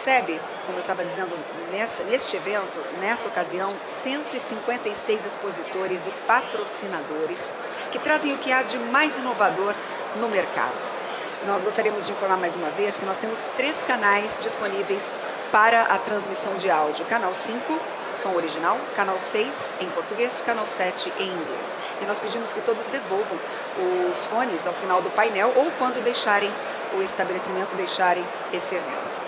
recebe, como eu estava dizendo, neste evento, nessa ocasião, 156 expositores e patrocinadores que trazem o que há de mais inovador no mercado. Nós gostaríamos de informar mais uma vez que nós temos 3 canais disponíveis para a transmissão de áudio. Canal 5, som original, canal 6 em português, canal 7 em inglês. E nós pedimos que todos devolvam os fones ao final do painel ou quando deixarem o estabelecimento, deixarem esse evento.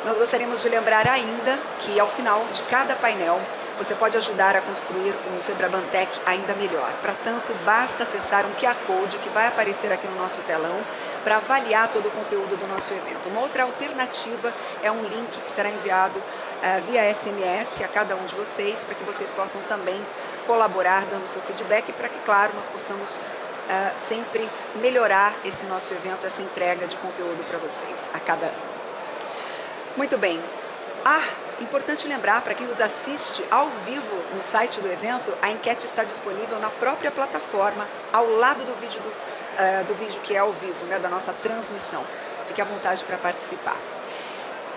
Nós gostaríamos de lembrar ainda que ao final de cada painel você pode ajudar a construir um Febraban Tech ainda melhor. Para tanto, basta acessar um QR Code que vai aparecer aqui no nosso telão para avaliar todo o conteúdo do nosso evento. Uma outra alternativa é um link que será enviado via SMS a cada um de vocês, para que vocês possam também colaborar dando seu feedback, para que, claro, nós possamos sempre melhorar esse nosso evento, essa entrega de conteúdo para vocês a cada ano. Muito bem. Importante lembrar, para quem nos assiste ao vivo no site do evento, a enquete está disponível na própria plataforma, ao lado do vídeo que é ao vivo, né, da nossa transmissão. Fique à vontade para participar.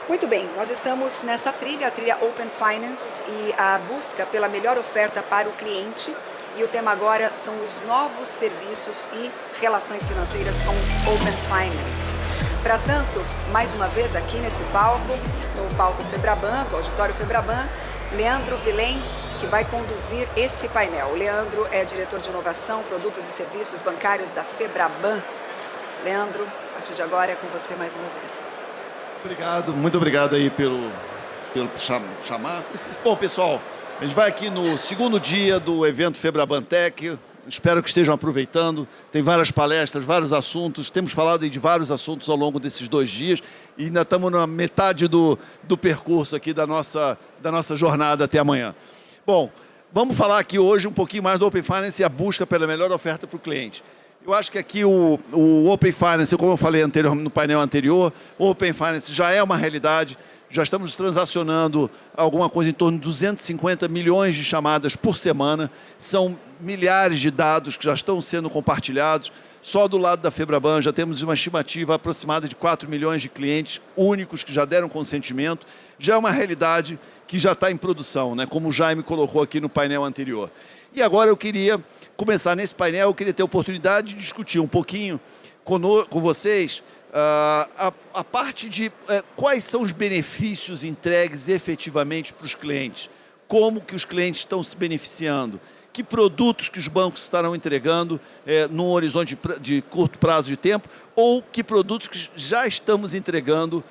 Muito bem, nós estamos nessa trilha, a trilha Open Finance e a busca pela melhor oferta para o cliente. E o tema agora são os novos serviços e relações financeiras com Open Finance. Para tanto, mais uma vez aqui nesse palco, no palco Febraban, do auditório Febraban, Leandro Vilém, que vai conduzir esse painel. O Leandro é diretor de inovação, produtos e serviços bancários da Febraban. Leandro, a partir de agora é com você mais uma vez. Obrigado, muito obrigado aí pelo chamar. Bom, pessoal, a gente vai aqui no segundo dia do evento Febraban Tech. Espero que estejam aproveitando. Tem várias palestras, vários assuntos. Temos falado aí de vários assuntos ao longo desses 2 dias e ainda estamos na metade do percurso aqui da nossa jornada até amanhã. Bom, vamos falar aqui hoje um pouquinho mais do Open Finance e a busca pela melhor oferta para o cliente. Eu acho que aqui o Open Finance, como eu falei no painel anterior, o Open Finance já é uma realidade. Já estamos transacionando alguma coisa em torno de 250 milhões de chamadas por semana. São milhares de dados que já estão sendo compartilhados. Só do lado da Febraban já temos uma estimativa aproximada de 4 milhões de clientes únicos que já deram consentimento. Já é uma realidade que já está em produção, né? Como o Jaime colocou aqui no painel anterior. E agora eu queria começar nesse painel, eu queria ter a oportunidade de discutir um pouquinho com vocês a parte de quais são os benefícios entregues efetivamente para os clientes, como que os clientes estão se beneficiando, que produtos que os bancos estarão entregando num horizonte de curto prazo de tempo, ou que produtos que já estamos entregando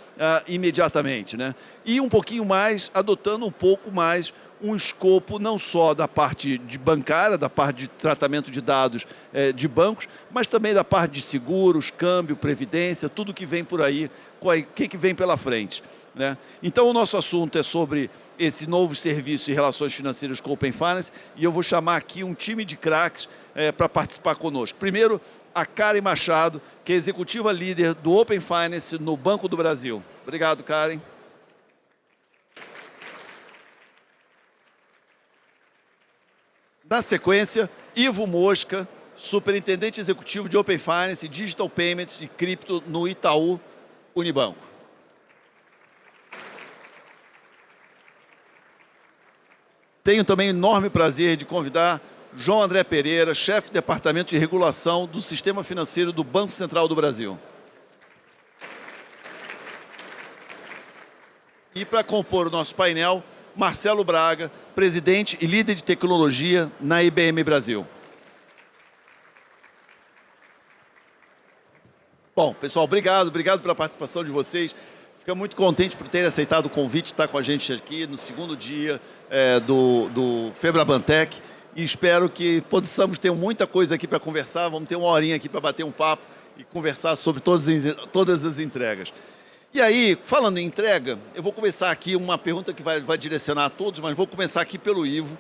imediatamente, né? E um pouquinho mais, adotando um pouco mais um escopo não só da parte de bancária, da parte de tratamento de dados de bancos, mas também da parte de seguros, câmbio, previdência, tudo que vem por aí, o que vem pela frente, né? Então o nosso assunto é sobre esse novo serviço e relações financeiras com Open Finance, e eu vou chamar aqui um time de craques para participar conosco. Primeiro, a Karen Machado, que é executiva líder do Open Finance no Banco do Brasil. Obrigado, Karen. Na sequência, Ivo Mosca, superintendente executivo de Open Finance, Digital Payments e Cripto no Itaú Unibanco. Tenho também o enorme prazer de convidar João André Pereira, chefe de Departamento de Regulação do Sistema Financeiro do Banco Central do Brasil. E para compor o nosso painel, Marcelo Braga, presidente e líder de tecnologia na IBM Brasil. Bom, pessoal, obrigado pela participação de vocês. Fico muito contente por terem aceitado o convite de estar com a gente aqui no segundo dia do Febraban Tech. E espero que possamos ter muita coisa aqui para conversar. Vamos ter uma horinha aqui para bater um papo e conversar sobre todas as entregas. E aí, falando em entrega, eu vou começar aqui uma pergunta que vai direcionar a todos, mas vou começar aqui pelo Ivo,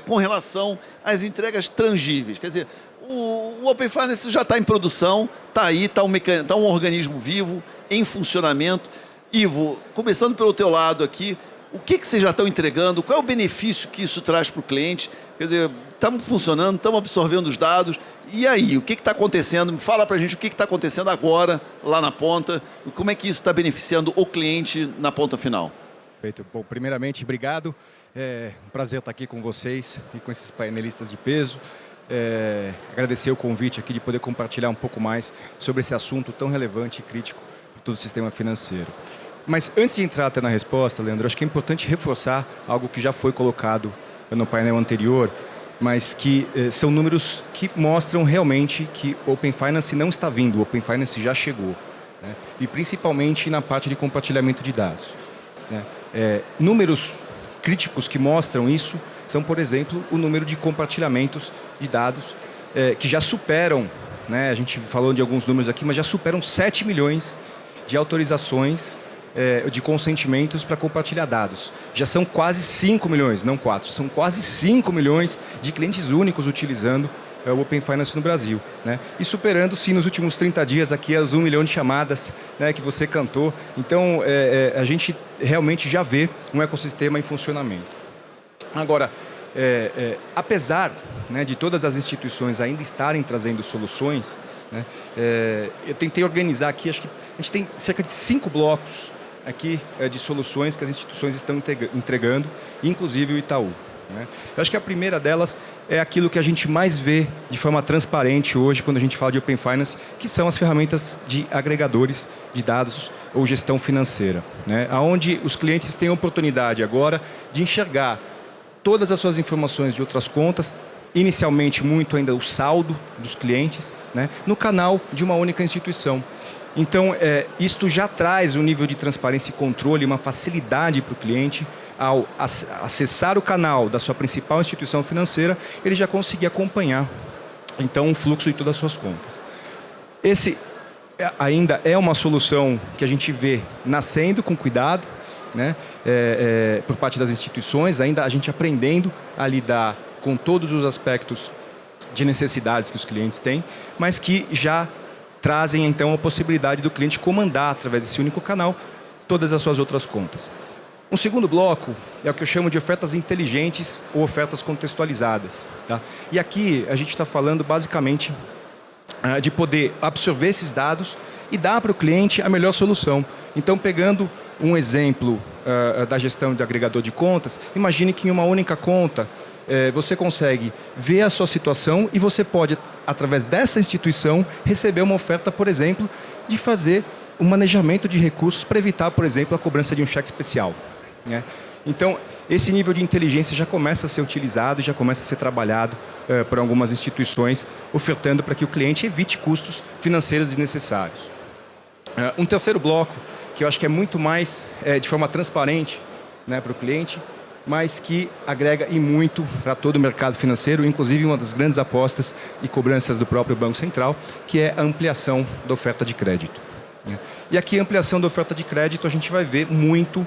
com relação às entregas tangíveis. Quer dizer, o Open Finance já está em produção, está aí, está um organismo vivo, em funcionamento. Ivo, começando pelo teu lado aqui, O que vocês já estão entregando? Qual é o benefício que isso traz para o cliente? Quer dizer, estamos funcionando, estamos absorvendo os dados. E aí, o que está acontecendo? Fala para a gente o que está acontecendo agora, lá na ponta. Como é que isso está beneficiando o cliente na ponta final? Perfeito. Bom, primeiramente, obrigado. É um prazer estar aqui com vocês e com esses painelistas de peso. Agradecer o convite aqui de poder compartilhar um pouco mais sobre esse assunto tão relevante e crítico para todo o sistema financeiro. Mas antes de entrar até na resposta, Leandro, acho que é importante reforçar algo que já foi colocado no painel anterior, mas que são números que mostram realmente que o Open Finance não está vindo, o Open Finance já chegou, né? E principalmente na parte de compartilhamento de dados, né? Números críticos que mostram isso são, por exemplo, o número de compartilhamentos de dados que já superam, né? A gente falou de alguns números aqui, mas já superam 7 milhões de autorizações de consentimentos para compartilhar dados. Já são quase 5 milhões, não 4, são quase 5 milhões de clientes únicos utilizando o Open Finance no Brasil, né? E superando, sim, nos últimos 30 dias aqui as 1 milhão de chamadas, né, que você cantou. Então, a gente realmente já vê um ecossistema em funcionamento. Agora, apesar, né, de todas as instituições ainda estarem trazendo soluções, né, eu tentei organizar aqui, acho que a gente tem cerca de 5 blocos aqui de soluções que as instituições estão entregando, inclusive o Itaú, né? Eu acho que a primeira delas é aquilo que a gente mais vê de forma transparente hoje quando a gente fala de Open Finance, que são as ferramentas de agregadores de dados ou gestão financeira, né? Onde os clientes têm a oportunidade agora de enxergar todas as suas informações de outras contas, inicialmente muito ainda o saldo dos clientes, né, no canal de uma única instituição. Então, isto já traz um nível de transparência e controle, uma facilidade para o cliente. Ao acessar o canal da sua principal instituição financeira, ele já conseguir acompanhar, então, o fluxo de todas as suas contas. Esse ainda é uma solução que a gente vê nascendo com cuidado, né, por parte das instituições, ainda a gente aprendendo a lidar com todos os aspectos de necessidades que os clientes têm, mas que já trazem, então, a possibilidade do cliente comandar, através desse único canal, todas as suas outras contas. Um segundo bloco é o que eu chamo de ofertas inteligentes ou ofertas contextualizadas, tá? E aqui a gente está falando, basicamente, de poder absorver esses dados e dar para o cliente a melhor solução. Então, pegando um exemplo da gestão de agregador de contas, imagine que em uma única conta, você consegue ver a sua situação e você pode, através dessa instituição, receber uma oferta, por exemplo, de fazer um manejamento de recursos para evitar, por exemplo, a cobrança de um cheque especial, né? Então, esse nível de inteligência já começa a ser utilizado, já começa a ser trabalhado por algumas instituições, ofertando para que o cliente evite custos financeiros desnecessários. Um terceiro bloco, que eu acho que é muito mais de forma transparente, né, para o cliente, mas que agrega e muito para todo o mercado financeiro, inclusive uma das grandes apostas e cobranças do próprio Banco Central, que é a ampliação da oferta de crédito, né? E aqui a ampliação da oferta de crédito a gente vai ver muito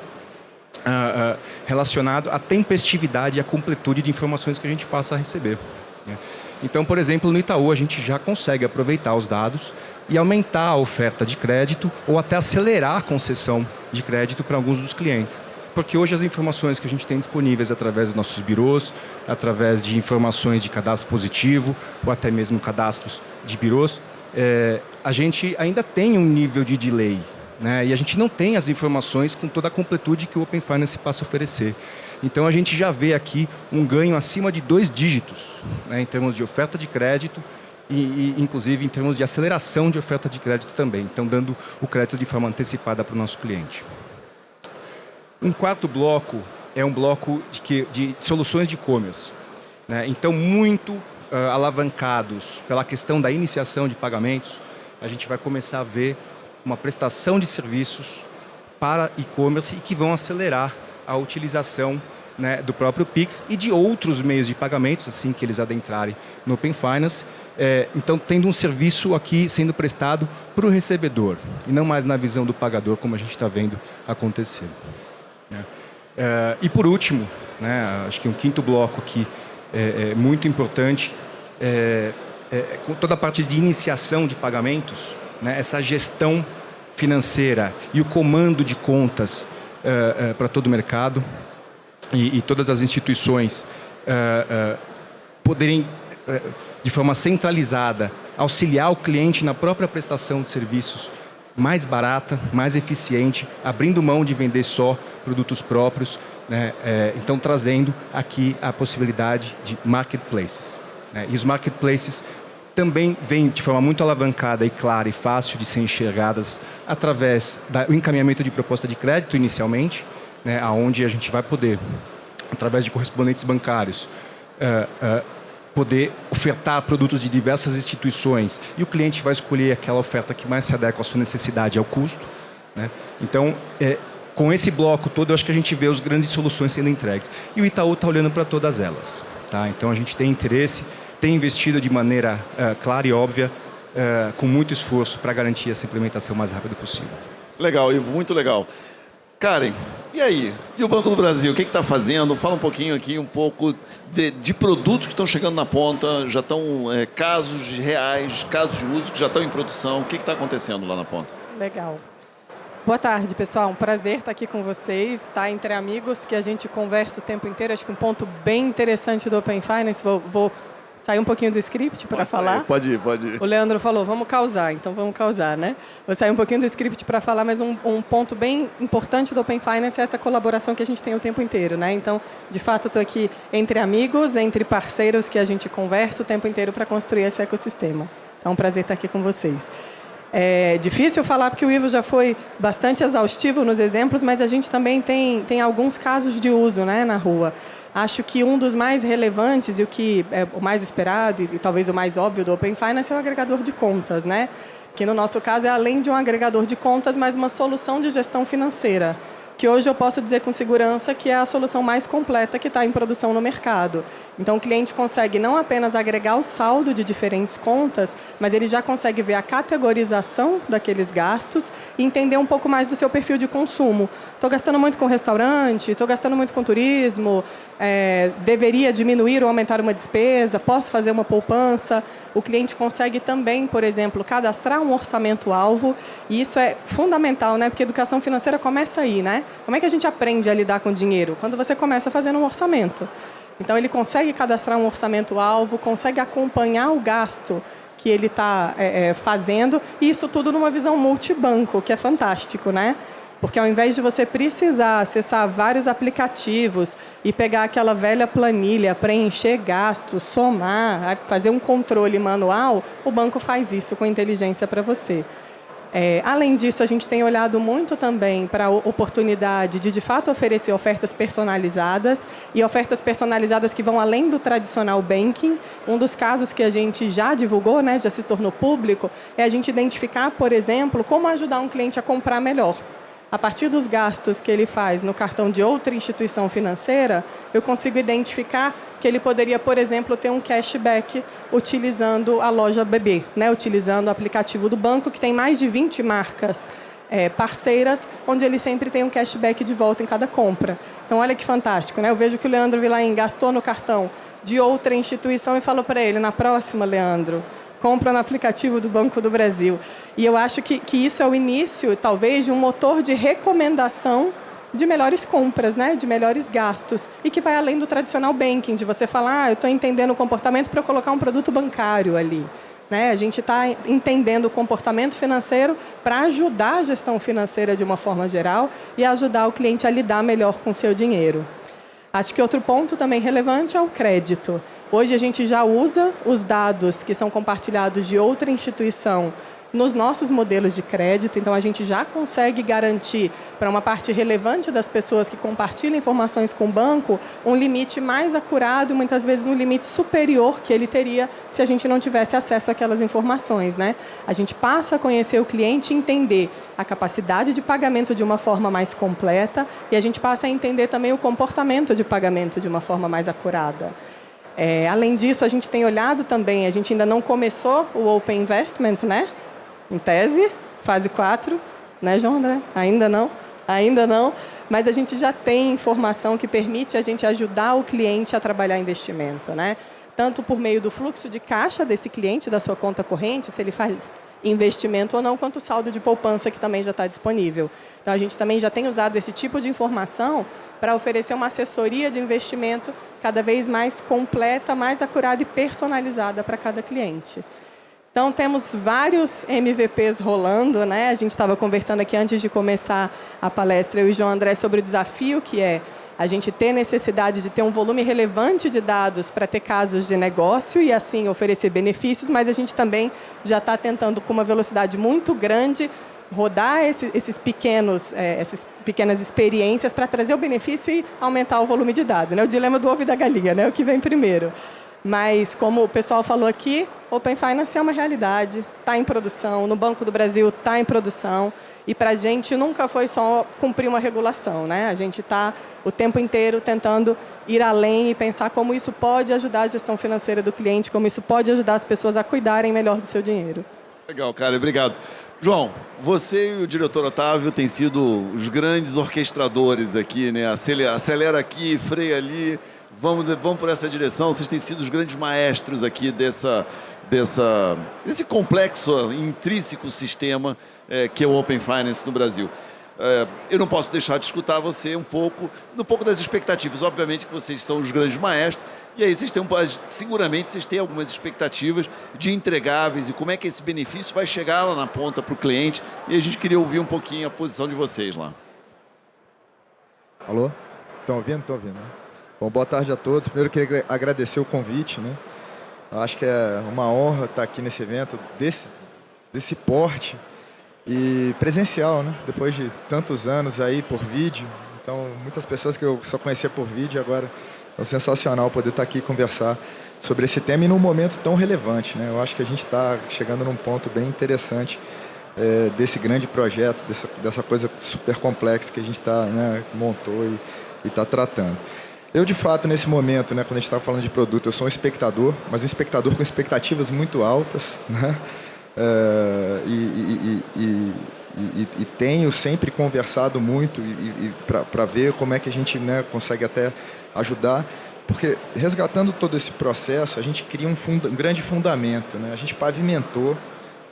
relacionado à tempestividade e à completude de informações que a gente passa a receber, né? Então, por exemplo, no Itaú a gente já consegue aproveitar os dados e aumentar a oferta de crédito ou até acelerar a concessão de crédito para alguns dos clientes. Porque hoje as informações que a gente tem disponíveis através dos nossos birôs, através de informações de cadastro positivo ou até mesmo cadastros de birôs, a gente ainda tem um nível de delay, né? E a gente não tem as informações com toda a completude que o Open Finance passa a oferecer. Então a gente já vê aqui um ganho acima de 2 dígitos, né, em termos de oferta de crédito e inclusive em termos de aceleração de oferta de crédito também. Então dando o crédito de forma antecipada para o nosso cliente. Um quarto bloco é um bloco de soluções de e-commerce, né? Então, muito alavancados pela questão da iniciação de pagamentos, a gente vai começar a ver uma prestação de serviços para e-commerce e que vão acelerar a utilização, né, do próprio Pix e de outros meios de pagamentos, assim que eles adentrarem no Open Finance. Então, tendo um serviço aqui sendo prestado para o recebedor e não mais na visão do pagador, como a gente está vendo acontecer. E por último, né, acho que um quinto bloco aqui é muito importante, com toda a parte de iniciação de pagamentos, né, essa gestão financeira e o comando de contas para todo o mercado e todas as instituições poderem, de forma centralizada, auxiliar o cliente na própria prestação de serviços mais barata, mais eficiente, abrindo mão de vender só produtos próprios, né? Então trazendo aqui a possibilidade de marketplaces, né? E os marketplaces também vêm de forma muito alavancada e clara e fácil de ser enxergadas através do encaminhamento de proposta de crédito inicialmente, né? Onde a gente vai poder, através de correspondentes bancários, poder ofertar produtos de diversas instituições e o cliente vai escolher aquela oferta que mais se adequa à sua necessidade e ao custo, né? Então, com esse bloco todo, eu acho que a gente vê as grandes soluções sendo entregues. E o Itaú está olhando para todas elas, tá? Então, a gente tem interesse, tem investido de maneira clara e óbvia, com muito esforço para garantir essa implementação o mais rápido possível. Legal, Ivo, muito legal. Karen, e aí? E o Banco do Brasil, o que está fazendo? Fala um pouquinho aqui, um pouco de produtos que estão chegando na ponta, já estão casos reais, casos de uso que já estão em produção. O que está acontecendo lá na ponta? Legal. Boa tarde, pessoal. Um prazer estar aqui com vocês, estar entre amigos, que a gente conversa o tempo inteiro. Acho que um ponto bem interessante do Open Finance, vou sair um pouquinho do script para falar. Pode ir. O Leandro falou, vamos causar, então vamos causar, né? Vou sair um pouquinho do script para falar, mas um ponto bem importante do Open Finance é essa colaboração que a gente tem o tempo inteiro, né? Então, de fato, estou aqui entre amigos, entre parceiros que a gente conversa o tempo inteiro para construir esse ecossistema. Então, é um prazer estar aqui com vocês. É difícil falar porque o Ivo já foi bastante exaustivo nos exemplos, mas a gente também tem alguns casos de uso, né, na rua. Acho que um dos mais relevantes e o que é o mais esperado e talvez o mais óbvio do Open Finance é o agregador de contas, né? Que no nosso caso é além de um agregador de contas, mas uma solução de gestão financeira, que hoje eu posso dizer com segurança que é a solução mais completa que está em produção no mercado. Então, o cliente consegue não apenas agregar o saldo de diferentes contas, mas ele já consegue ver a categorização daqueles gastos e entender um pouco mais do seu perfil de consumo. Estou gastando muito com restaurante, estou gastando muito com turismo, deveria diminuir ou aumentar uma despesa, posso fazer uma poupança. O cliente consegue também, por exemplo, cadastrar um orçamento-alvo, e isso é fundamental, né? Porque a educação financeira começa aí, né? Como é que a gente aprende a lidar com dinheiro? Quando você começa fazendo um orçamento. Então, ele consegue cadastrar um orçamento-alvo, consegue acompanhar o gasto que ele está fazendo, e isso tudo numa visão multibanco, que é fantástico, né? Porque ao invés de você precisar acessar vários aplicativos e pegar aquela velha planilha, preencher gastos, somar, fazer um controle manual, o banco faz isso com inteligência para você. Além disso, a gente tem olhado muito também para a oportunidade de fato, oferecer ofertas personalizadas e ofertas personalizadas que vão além do tradicional banking. Um dos casos que a gente já divulgou, né, já se tornou público, é a gente identificar, por exemplo, como ajudar um cliente a comprar melhor. A partir dos gastos que ele faz no cartão de outra instituição financeira, eu consigo identificar que ele poderia, por exemplo, ter um cashback utilizando a loja BB, né? Utilizando o aplicativo do banco, que tem mais de 20 marcas parceiras, onde ele sempre tem um cashback de volta em cada compra. Então, olha que fantástico, né? Eu vejo que o Leandro Vilain gastou no cartão de outra instituição e falou para ele, na próxima, Leandro, compra no aplicativo do Banco do Brasil. E eu acho que isso é o início, talvez, de um motor de recomendação de melhores compras, né? De melhores gastos. E que vai além do tradicional banking, de você falar, eu estou entendendo o comportamento para eu colocar um produto bancário ali. Né? A gente está entendendo o comportamento financeiro para ajudar a gestão financeira de uma forma geral e ajudar o cliente a lidar melhor com o seu dinheiro. Acho que outro ponto também relevante é o crédito. Hoje a gente já usa os dados que são compartilhados de outra instituição nos nossos modelos de crédito, então a gente já consegue garantir para uma parte relevante das pessoas que compartilham informações com o banco um limite mais acurado e muitas vezes um limite superior que ele teria se a gente não tivesse acesso àquelas informações, né? A gente passa a conhecer o cliente e entender a capacidade de pagamento de uma forma mais completa e a gente passa a entender também o comportamento de pagamento de uma forma mais acurada. Além disso, a gente tem olhado também, a gente ainda não começou o Open Investment, né? Em tese, fase 4, né, João André? Ainda não, mas a gente já tem informação que permite a gente ajudar o cliente a trabalhar investimento, né? Tanto por meio do fluxo de caixa desse cliente, da sua conta corrente, se ele faz investimento ou não, quanto o saldo de poupança que também já está disponível. Então, a gente também já tem usado esse tipo de informação para oferecer uma assessoria de investimento cada vez mais completa, mais acurada e personalizada para cada cliente. Então, temos vários MVPs rolando, né? A gente estava conversando aqui antes de começar a palestra, eu e o João André, sobre o desafio que é a gente ter necessidade de ter um volume relevante de dados para ter casos de negócio e, assim, oferecer benefícios, mas a gente também já está tentando, com uma velocidade muito grande, rodar essas pequenas experiências para trazer o benefício e aumentar o volume de dados, né? O dilema do ovo e da galinha, né? O que vem primeiro. Mas, como o pessoal falou aqui, Open Finance é uma realidade, está em produção, no Banco do Brasil está em produção, e para a gente nunca foi só cumprir uma regulação, né? A gente está o tempo inteiro tentando ir além e pensar como isso pode ajudar a gestão financeira do cliente, como isso pode ajudar as pessoas a cuidarem melhor do seu dinheiro. Legal, cara, obrigado. João, você e o diretor Otávio têm sido os grandes orquestradores aqui, né? Acelera aqui, freia ali, vamos por essa direção. Vocês têm sido os grandes maestros aqui desse complexo, intrínseco sistema que é o Open Finance no Brasil. Eu não posso deixar de escutar você um pouco das expectativas. Obviamente que vocês são os grandes maestros, e aí seguramente vocês têm algumas expectativas de entregáveis e como é que esse benefício vai chegar lá na ponta para o cliente, e a gente queria ouvir um pouquinho a posição de vocês lá. Alô? Estão ouvindo? Estão ouvindo, né? Bom, boa tarde a todos. Primeiro, eu queria agradecer o convite, né? Eu acho que é uma honra estar aqui nesse evento desse porte e presencial, né? Depois de tantos anos aí por vídeo. Então, muitas pessoas que eu só conhecia por vídeo agora. Então, sensacional poder estar aqui e conversar sobre esse tema e num momento tão relevante, né? Eu acho que a gente está chegando num ponto bem interessante desse grande projeto, dessa coisa super complexa que a gente montou e está tratando. Eu, de fato, nesse momento, né, quando a gente estava falando de produto, eu sou um espectador, mas um espectador com expectativas muito altas, né? E tenho sempre conversado muito para ver como é que a gente, né, consegue até ajudar, porque resgatando todo esse processo, a gente cria um grande fundamento, né? A gente pavimentou,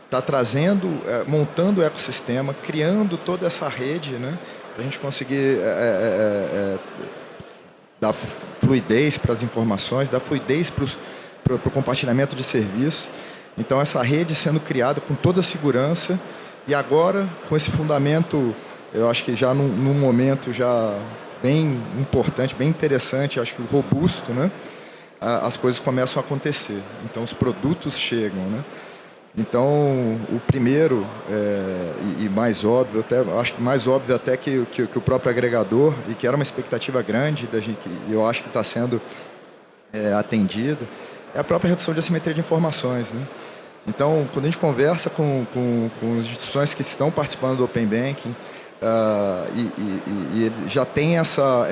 está trazendo, montando o ecossistema, criando toda essa rede, né, para a gente conseguir dar fluidez para as informações, dar fluidez para o compartilhamento de serviços. Então, essa rede sendo criada com toda a segurança e agora, com esse fundamento, eu acho que já num momento já bem importante, bem interessante, acho que robusto, né? As coisas começam a acontecer. Então, os produtos chegam, né? Então, o primeiro e mais óbvio, acho que mais óbvio até que o próprio agregador, e que era uma expectativa grande da gente, e eu acho que está sendo atendida, é a própria redução de assimetria de informações, né? Então, quando a gente conversa com instituições que estão participando do Open Banking, e eles já têm essa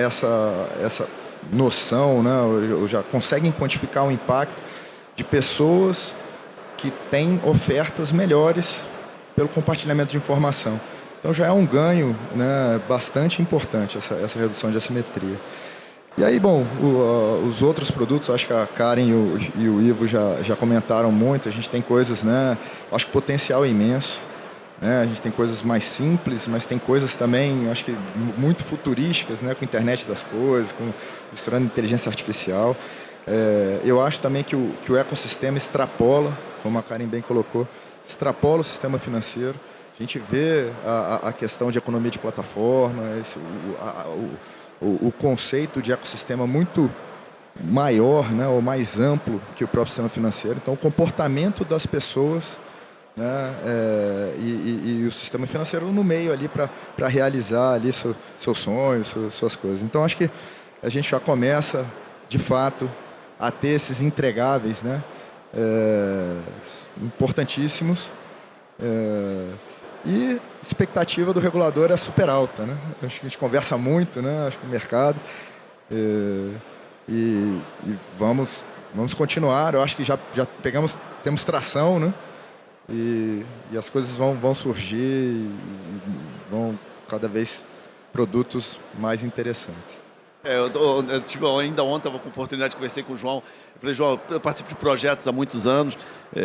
noção, né, ou já conseguem quantificar o impacto de pessoas que têm ofertas melhores pelo compartilhamento de informação. Então, já é um ganho, né, bastante importante essa redução de assimetria. E aí, bom, os outros produtos, acho que a Karen e o Ivo já comentaram muito, a gente tem coisas, né, acho que o potencial é imenso, né, a gente tem coisas mais simples, mas tem coisas também, acho que muito futurísticas, né, com a internet das coisas, misturando inteligência artificial. Eu acho também que o ecossistema extrapola, como a Karen bem colocou, extrapola o sistema financeiro. A gente vê a questão de economia de plataforma, o conceito de ecossistema muito maior, né, ou mais amplo que o próprio sistema financeiro. Então, o comportamento das pessoas, né, e o sistema financeiro no meio ali para realizar ali seus sonhos, suas coisas. Então, acho que a gente já começa, de fato, a ter esses entregáveis, né, importantíssimos. E a expectativa do regulador é super alta, né? Acho que a gente conversa muito, né? Acho que o mercado. E vamos continuar. Eu acho que já temos tração, né? E as coisas vão surgir e vão cada vez produtos mais interessantes. Ainda ontem eu com a oportunidade de conversar com o João. Eu falei, João, eu participo de projetos há muitos anos,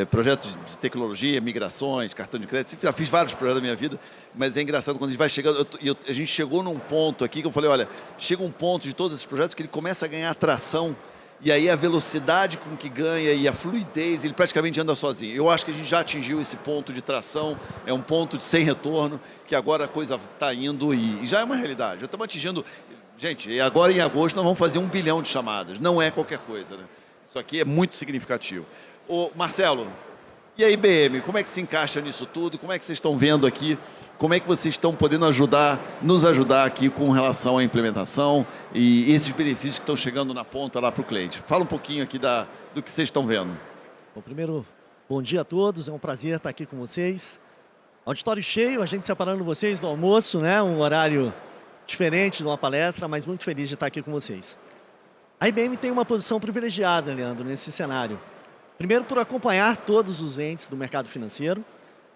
projetos de tecnologia, migrações, cartão de crédito. Já fiz vários projetos da minha vida, mas é engraçado quando a gente vai chegando. A gente chegou num ponto aqui que eu falei, olha, chega um ponto de todos esses projetos que ele começa a ganhar tração. E aí a velocidade com que ganha e a fluidez, ele praticamente anda sozinho. Eu acho que a gente já atingiu esse ponto de tração, é um ponto de sem retorno, que agora a coisa está indo e já é uma realidade. Já estamos atingindo... Gente, agora em agosto nós vamos fazer 1 bilhão de chamadas. Não é qualquer coisa, né? Isso aqui é muito significativo. Ô, Marcelo, e a IBM, como é que se encaixa nisso tudo? Como é que vocês estão vendo aqui? Como é que vocês estão podendo nos ajudar aqui com relação à implementação e esses benefícios que estão chegando na ponta lá para o cliente? Fala um pouquinho aqui do que vocês estão vendo. Bom, primeiro, bom dia a todos, é um prazer estar aqui com vocês. Auditório cheio, a gente separando vocês do almoço, né? Um horário diferente de uma palestra, mas muito feliz de estar aqui com vocês. A IBM tem uma posição privilegiada, Leandro, nesse cenário. Primeiro, por acompanhar todos os entes do mercado financeiro.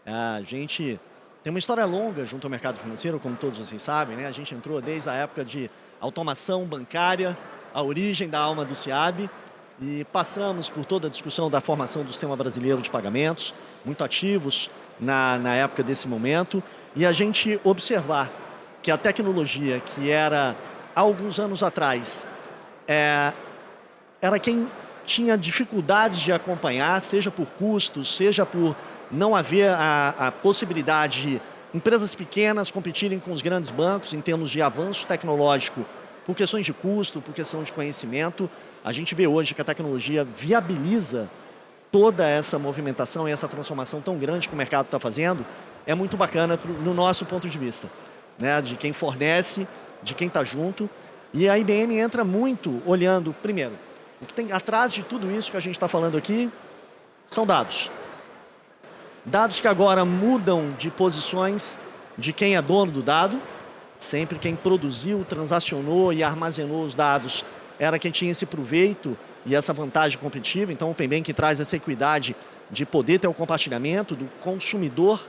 A gente tem uma história longa junto ao mercado financeiro, como todos vocês sabem, né? A gente entrou desde a época de automação bancária, a origem da alma do CIAB, e passamos por toda a discussão da formação do sistema brasileiro de pagamentos, muito ativos na época desse momento, e a gente observar que a tecnologia que era, há alguns anos atrás, era quem tinha dificuldades de acompanhar, seja por custos, seja por não haver a possibilidade de empresas pequenas competirem com os grandes bancos em termos de avanço tecnológico, por questões de custo, por questão de conhecimento. A gente vê hoje que a tecnologia viabiliza toda essa movimentação e essa transformação tão grande que o mercado está fazendo. É muito bacana no nosso ponto de vista, né? De quem fornece, de quem está junto. E a IBM entra muito olhando, primeiro, o que tem atrás de tudo isso que a gente está falando aqui são dados. Dados que agora mudam de posições de quem é dono do dado. Sempre quem produziu, transacionou e armazenou os dados era quem tinha esse proveito e essa vantagem competitiva. Então, o Open Banking traz essa equidade de poder ter o compartilhamento, do consumidor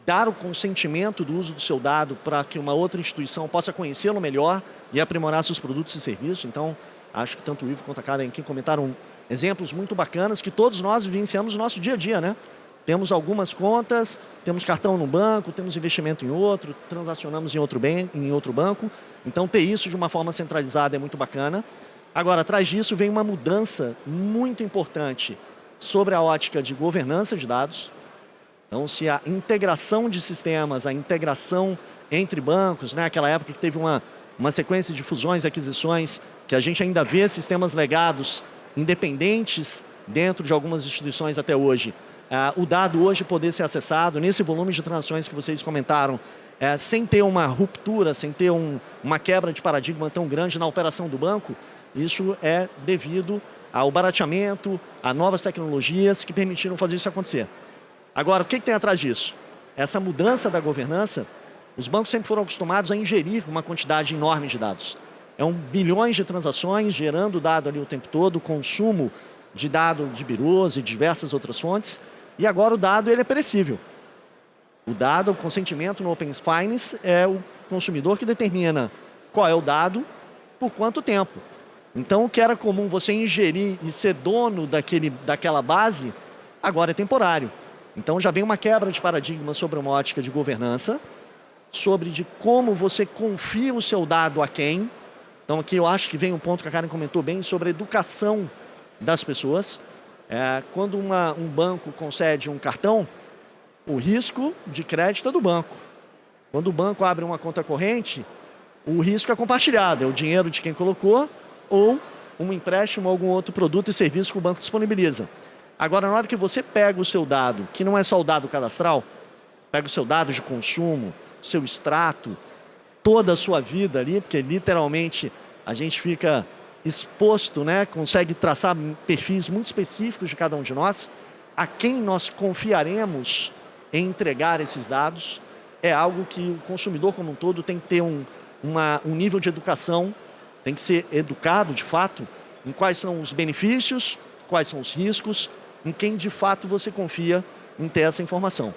dar o consentimento do uso do seu dado para que uma outra instituição possa conhecê-lo melhor e aprimorar seus produtos e serviços. Então, acho que tanto o Ivo quanto a Karen aqui comentaram exemplos muito bacanas que todos nós vivenciamos no nosso dia a dia, né? Temos algumas contas, temos cartão no banco, temos investimento em outro, transacionamos em outro banco. Então, ter isso de uma forma centralizada é muito bacana. Agora, atrás disso vem uma mudança muito importante sobre a ótica de governança de dados. Então, se a integração de sistemas, a integração entre bancos, né, aquela época que teve uma sequência de fusões e aquisições, que a gente ainda vê sistemas legados independentes dentro de algumas instituições até hoje, o dado hoje poder ser acessado nesse volume de transações que vocês comentaram, sem ter uma ruptura, sem ter uma quebra de paradigma tão grande na operação do banco, isso é devido ao barateamento, a novas tecnologias que permitiram fazer isso acontecer. Agora, o que tem atrás disso? Essa mudança da governança, os bancos sempre foram acostumados a ingerir uma quantidade enorme de dados. Bilhões de transações gerando dado ali o tempo todo, consumo de dado de birôs e diversas outras fontes. E agora o dado ele é perecível. O dado, o consentimento no Open Finance é o consumidor que determina qual é o dado, por quanto tempo. Então, o que era comum você ingerir e ser dono daquela base, agora é temporário. Então, já vem uma quebra de paradigma sobre uma ótica de governança, sobre de como você confia o seu dado a quem. Então, aqui eu acho que vem um ponto que a Karen comentou bem sobre a educação das pessoas. Quando um banco concede um cartão, o risco de crédito é do banco. Quando o banco abre uma conta corrente, o risco é compartilhado, é o dinheiro de quem colocou ou um empréstimo ou algum outro produto e serviço que o banco disponibiliza. Agora, na hora que você pega o seu dado, que não é só o dado cadastral, pega o seu dado de consumo, seu extrato, toda a sua vida ali, porque literalmente a gente fica exposto, né? Consegue traçar perfis muito específicos de cada um de nós, a quem nós confiaremos em entregar esses dados, é algo que o consumidor como um todo tem que ter um nível de educação, tem que ser educado de fato em quais são os benefícios, quais são os riscos, em quem de fato você confia em ter essa informação.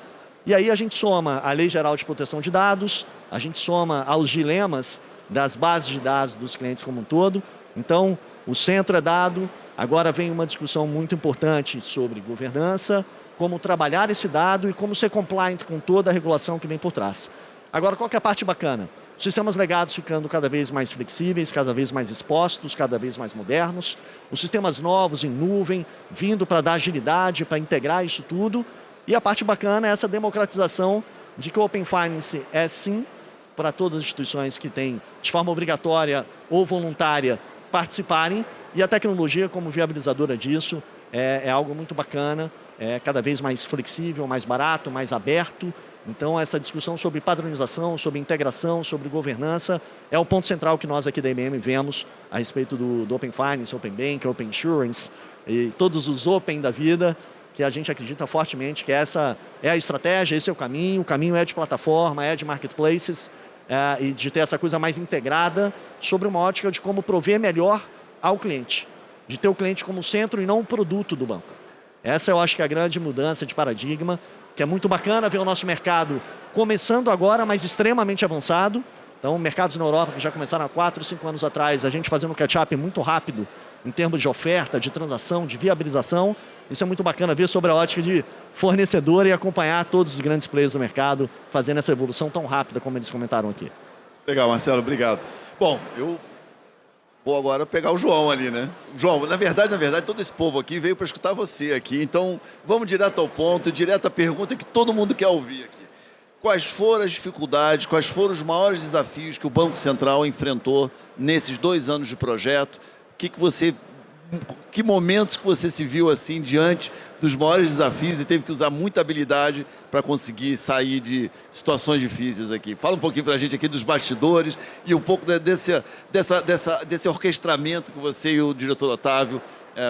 E aí a gente soma a Lei Geral de Proteção de Dados, a gente soma aos dilemas das bases de dados dos clientes como um todo. Então, o centro é dado, agora vem uma discussão muito importante sobre governança, como trabalhar esse dado e como ser compliant com toda a regulação que vem por trás. Agora, qual que é a parte bacana? Os sistemas legados ficando cada vez mais flexíveis, cada vez mais expostos, cada vez mais modernos. Os sistemas novos em nuvem, vindo para dar agilidade, para integrar isso tudo. E a parte bacana é essa democratização de que o Open Finance é sim para todas as instituições que têm, de forma obrigatória ou voluntária, participarem. E a tecnologia como viabilizadora disso é algo muito bacana, é cada vez mais flexível, mais barato, mais aberto. Então, essa discussão sobre padronização, sobre integração, sobre governança, é o ponto central que nós aqui da IBM vemos a respeito do Open Finance, Open Bank, Open Insurance e todos os Open da vida, que a gente acredita fortemente que essa é a estratégia, esse é o caminho é de plataforma, é de marketplaces, e de ter essa coisa mais integrada sobre uma ótica de como prover melhor ao cliente, de ter o cliente como centro e não um produto do banco. Essa eu acho que é a grande mudança de paradigma, que é muito bacana ver o nosso mercado começando agora, mas extremamente avançado. Então, mercados na Europa que já começaram há 4, 5 anos atrás, a gente fazendo um catch-up muito rápido em termos de oferta, de transação, de viabilização. Isso é muito bacana ver sobre a ótica de fornecedor e acompanhar todos os grandes players do mercado fazendo essa evolução tão rápida como eles comentaram aqui. Legal, Marcelo, obrigado. Bom, eu vou agora pegar o João ali, né? João, na verdade, todo esse povo aqui veio para escutar você aqui. Então, vamos direto ao ponto, direto à pergunta que todo mundo quer ouvir aqui. Quais foram as dificuldades, quais foram os maiores desafios que o Banco Central enfrentou nesses 2 anos de projeto? Que momentos que você se viu assim diante dos maiores desafios e teve que usar muita habilidade para conseguir sair de situações difíceis aqui? Fala um pouquinho para a gente aqui dos bastidores e um pouco desse orquestramento que você e o diretor Otávio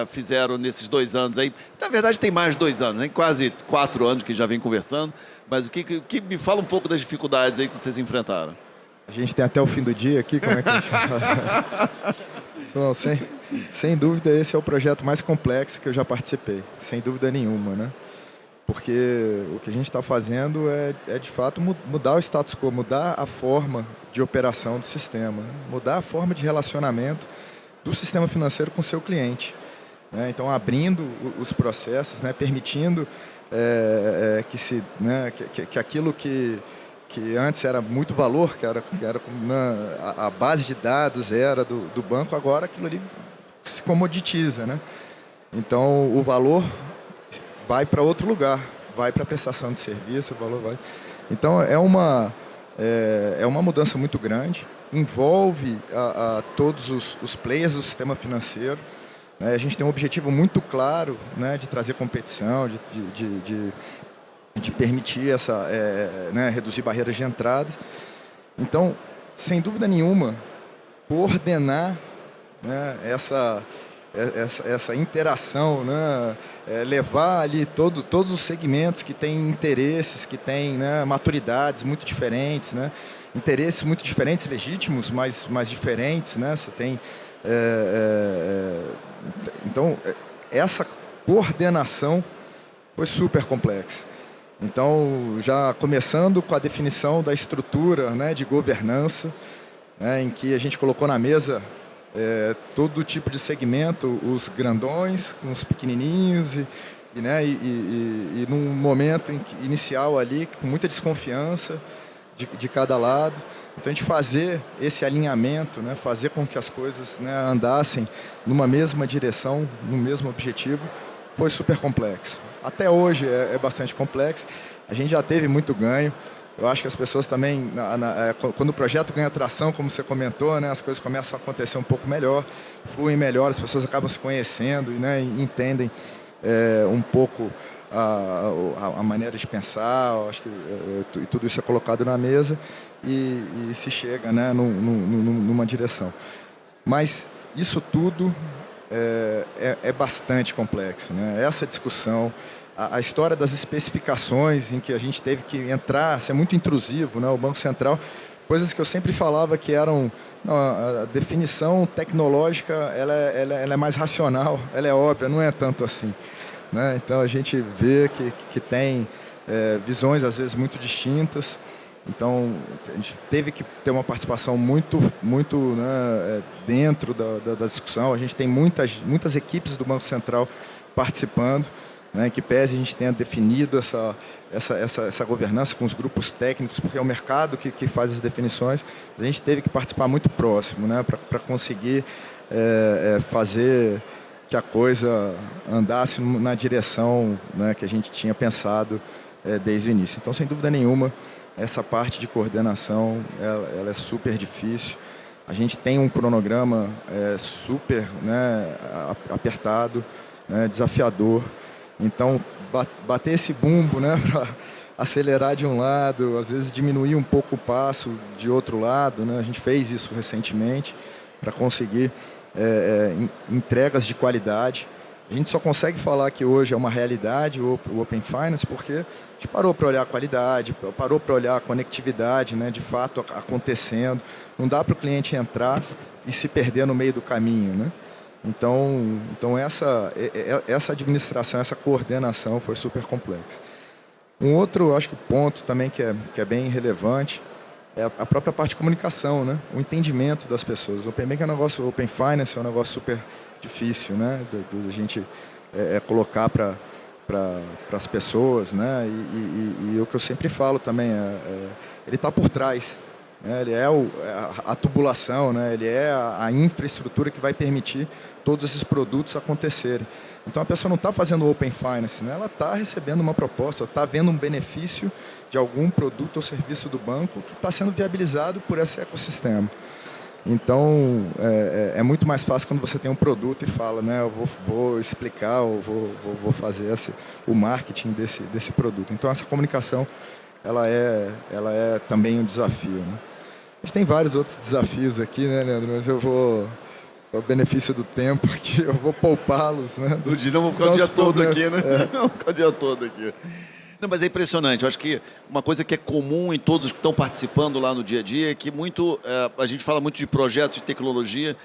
fizeram nesses 2 anos aí. Na verdade tem mais de 2 anos, né? Quase 4 anos que já vem conversando, mas me fala um pouco das dificuldades aí que vocês enfrentaram. A gente tem até o fim do dia aqui, como é que a gente faz? Bom, sem dúvida, esse é o projeto mais complexo que eu já participei, sem dúvida nenhuma, né? Porque o que a gente está fazendo é, de fato, mudar o status quo, mudar a forma de operação do sistema, né? Mudar a forma de relacionamento do sistema financeiro com o seu cliente, né? Então, abrindo os processos, né? Permitindo que aquilo que antes era muito valor, que era a base de dados era do banco, agora aquilo ali se comoditiza, né? Então, o valor vai para outro lugar, vai para a prestação de serviço, o valor vai... Então, é uma mudança muito grande, envolve todos os players do sistema financeiro, né? A gente tem um objetivo muito claro, né, de trazer competição, de permitir reduzir barreiras de entrada. Então, sem dúvida nenhuma, coordenar, né, essa interação, né, levar ali todos os segmentos que têm interesses, que têm, né, maturidades muito diferentes, né, interesses muito diferentes, legítimos, mas diferentes, né, você tem... Então, essa coordenação foi super complexa. Então, já começando com a definição da estrutura, né, de governança, né, em que a gente colocou na mesa todo tipo de segmento, os grandões, os pequenininhos, e num momento inicial ali, com muita desconfiança de cada lado. Então, a gente fazer esse alinhamento, né, fazer com que as coisas, né, andassem numa mesma direção, no mesmo objetivo, foi super complexo. Até hoje é bastante complexo, a gente já teve muito ganho. Eu acho que as pessoas também, quando o projeto ganha tração, como você comentou, né, as coisas começam a acontecer um pouco melhor, fluem melhor, as pessoas acabam se conhecendo, né, e entendem um pouco a maneira de pensar. Eu acho que tudo isso é colocado na mesa e se chega, né, numa direção. Mas isso tudo é bastante complexo, né? Essa discussão, a história das especificações em que a gente teve que entrar, ser muito intrusivo, né? O Banco Central, coisas que eu sempre falava que eram... Não, a definição tecnológica ela é mais racional, ela é óbvia, não é tanto assim, né? Então a gente vê que tem visões às vezes muito distintas, Então, a gente teve que ter uma participação muito né, dentro da discussão. A gente tem muitas equipes do Banco Central participando, né, que pese a gente tenha definido essa governança com os grupos técnicos, porque é o mercado que faz as definições. A gente teve que participar muito próximo, né, para conseguir fazer que a coisa andasse na direção, né, que a gente tinha pensado desde o início. Então, sem dúvida nenhuma, essa parte de coordenação ela é super difícil. A gente tem um cronograma super, né, apertado, né, desafiador. Então, bater esse bumbo, né, para acelerar de um lado, às vezes diminuir um pouco o passo de outro lado, né? A gente fez isso recentemente para conseguir entregas de qualidade. A gente só consegue falar que hoje é uma realidade o Open Finance porque a gente parou para olhar a qualidade, parou para olhar a conectividade, né, de fato acontecendo. Não dá para o cliente entrar e se perder no meio do caminho, né? Então essa administração, essa coordenação foi super complexa. Um outro, acho que ponto também que é bem relevante é a própria parte de comunicação, né? O entendimento das pessoas. O Open Bank é um negócio, o Open Finance é um negócio super difícil, né? Da gente colocar para as pessoas, né? E o que eu sempre falo também ele está por trás. Ele é a tubulação, né? Ele é a infraestrutura que vai permitir todos esses produtos acontecerem. Então, a pessoa não está fazendo Open Finance, né? Ela está recebendo uma proposta, está vendo um benefício de algum produto ou serviço do banco que está sendo viabilizado por esse ecossistema. Então, é muito mais fácil quando você tem um produto e fala, né? Eu vou explicar ou vou fazer o marketing desse produto. Então, essa comunicação ela é também um desafio, né? A gente tem vários outros desafios aqui, né, Leandro? Mas eu vou, ao benefício do tempo aqui, eu vou poupá-los, né? Não vou ficar o dia todo aqui, né? Não vou ficar o dia todo aqui. Não, mas é impressionante. Eu acho que uma coisa que é comum em todos que estão participando lá no dia a dia é que a gente fala muito de projetos de tecnologia.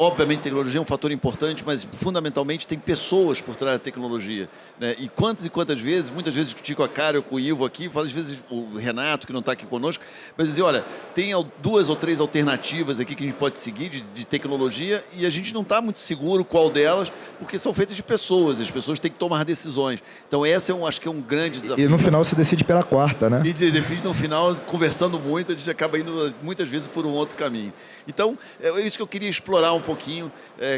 Obviamente, tecnologia é um fator importante, mas fundamentalmente tem pessoas por trás da tecnologia, né? E quantas vezes, muitas vezes discuti com a Cara ou com o Ivo aqui, às vezes o Renato, que não está aqui conosco, mas dizer, olha, tem 2 ou 3 alternativas aqui que a gente pode seguir de tecnologia e a gente não está muito seguro qual delas, porque são feitas de pessoas, as pessoas têm que tomar decisões. Então, acho que é um grande desafio. E no final se decide pela quarta, né? E decide no final, conversando muito, a gente acaba indo muitas vezes por um outro caminho. Então, é isso que eu queria explorar um pouquinho.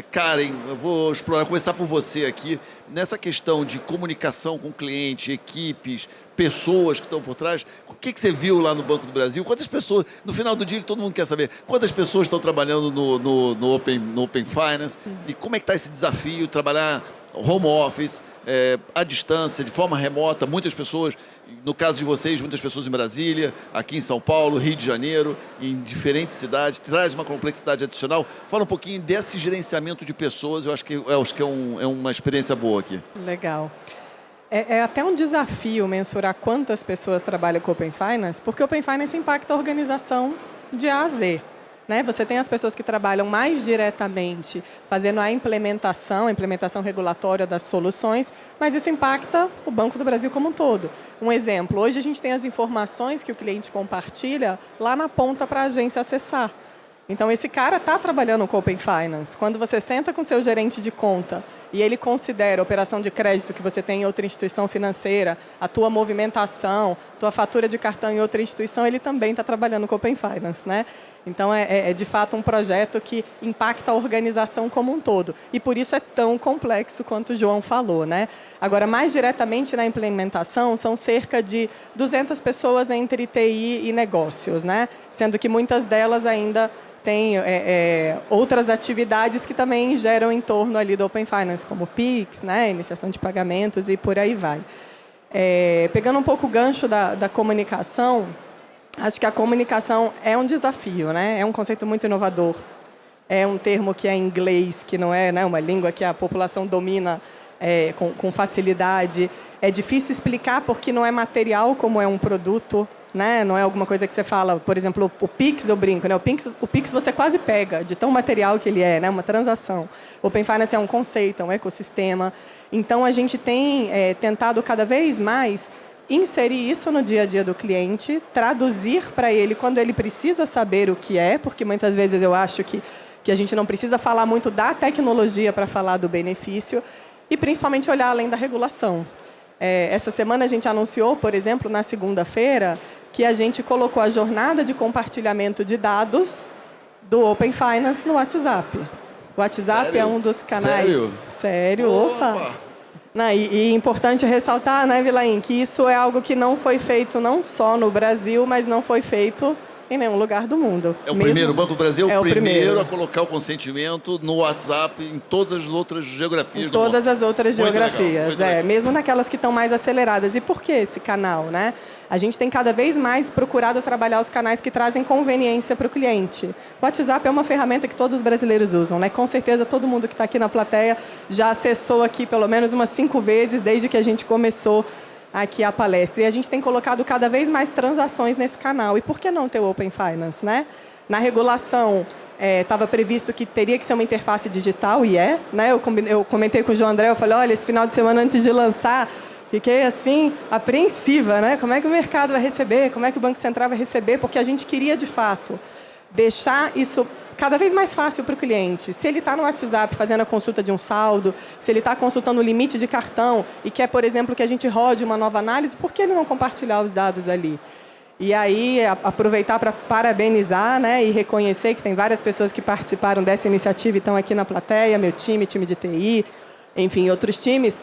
Karen, eu vou começar por você aqui. Nessa questão de comunicação com o cliente, equipes, pessoas que estão por trás, o que você viu lá no Banco do Brasil? Quantas pessoas, no final do dia, que todo mundo quer saber, quantas pessoas estão trabalhando no Open Finance? E como é que está esse desafio, trabalhar home office, à distância, de forma remota, muitas pessoas, no caso de vocês, muitas pessoas em Brasília, aqui em São Paulo, Rio de Janeiro, em diferentes cidades, traz uma complexidade adicional. Fala um pouquinho desse gerenciamento de pessoas, eu acho que é uma experiência boa aqui. Legal. É até um desafio mensurar quantas pessoas trabalham com Open Finance, porque o Open Finance impacta a organização de A a Z. Né? Você tem as pessoas que trabalham mais diretamente fazendo a implementação regulatória das soluções, mas isso impacta o Banco do Brasil como um todo. Um exemplo, hoje a gente tem as informações que o cliente compartilha lá na ponta para a agência acessar. Então, esse cara está trabalhando com Open Finance. Quando você senta com o seu gerente de conta e ele considera a operação de crédito que você tem em outra instituição financeira, a tua movimentação, tua fatura de cartão em outra instituição, ele também está trabalhando com Open Finance, né? Então, é de fato um projeto que impacta a organização como um todo. E por isso é tão complexo quanto o João falou, né? Agora, mais diretamente na implementação, são cerca de 200 pessoas entre TI e negócios, né? Sendo que muitas delas ainda têm outras atividades que também geram em torno ali do Open Finance, como PIX, né? Iniciação de pagamentos e por aí vai. Pegando um pouco o gancho da comunicação, acho que a comunicação é um desafio, né? É um conceito muito inovador. É um termo que é em inglês, que não é, né, uma língua que a população domina com facilidade. É difícil explicar porque não é material como é um produto, né? Não é alguma coisa que você fala, por exemplo, o Pix, eu brinco, né? O Pix você quase pega, de tão material que ele é, né? Uma transação. O Open Finance é um conceito, é um ecossistema. Então, a gente tem tentado cada vez mais inserir isso no dia a dia do cliente, traduzir para ele quando ele precisa saber o que é, porque muitas vezes eu acho que a gente não precisa falar muito da tecnologia para falar do benefício, e principalmente olhar além da regulação. Essa semana a gente anunciou, por exemplo, na segunda-feira, que a gente colocou a jornada de compartilhamento de dados do Open Finance no WhatsApp. O WhatsApp Sério? é um dos canais... Sério? Sério? Opa! Não, e importante ressaltar, né, Vilain, que isso é algo que não foi feito não só no Brasil, mas não foi feito em nenhum lugar do mundo. É o primeiro, o Banco do Brasil é o primeiro a primeiro. colocar o consentimento no WhatsApp em todas as outras geografias Em do mundo. todas as outras Muito legal, geografias, muito legal. mesmo naquelas que estão mais aceleradas. E por que esse canal, né? A gente tem cada vez mais procurado trabalhar os canais que trazem conveniência para o cliente. O WhatsApp é uma ferramenta que todos os brasileiros usam, né? Com certeza todo mundo que está aqui na plateia já acessou aqui pelo menos umas 5 vezes desde que a gente começou aqui a palestra. E a gente tem colocado cada vez mais transações nesse canal. E por que não ter o Open Finance, né? Na regulação, estava previsto que teria que ser uma interface digital, e né? Eu comentei com o João André, eu falei, olha, esse final de semana antes de lançar, fiquei assim, apreensiva, né? Como é que o mercado vai receber? Como é que o Banco Central vai receber? Porque a gente queria, de fato, deixar isso cada vez mais fácil para o cliente. Se ele está no WhatsApp fazendo a consulta de um saldo, se ele está consultando o limite de cartão e quer, por exemplo, que a gente rode uma nova análise, por que ele não compartilhar os dados ali? E aí, aproveitar para parabenizar, né, e reconhecer que tem várias pessoas que participaram dessa iniciativa e estão aqui na plateia, meu time de TI, enfim, outros times,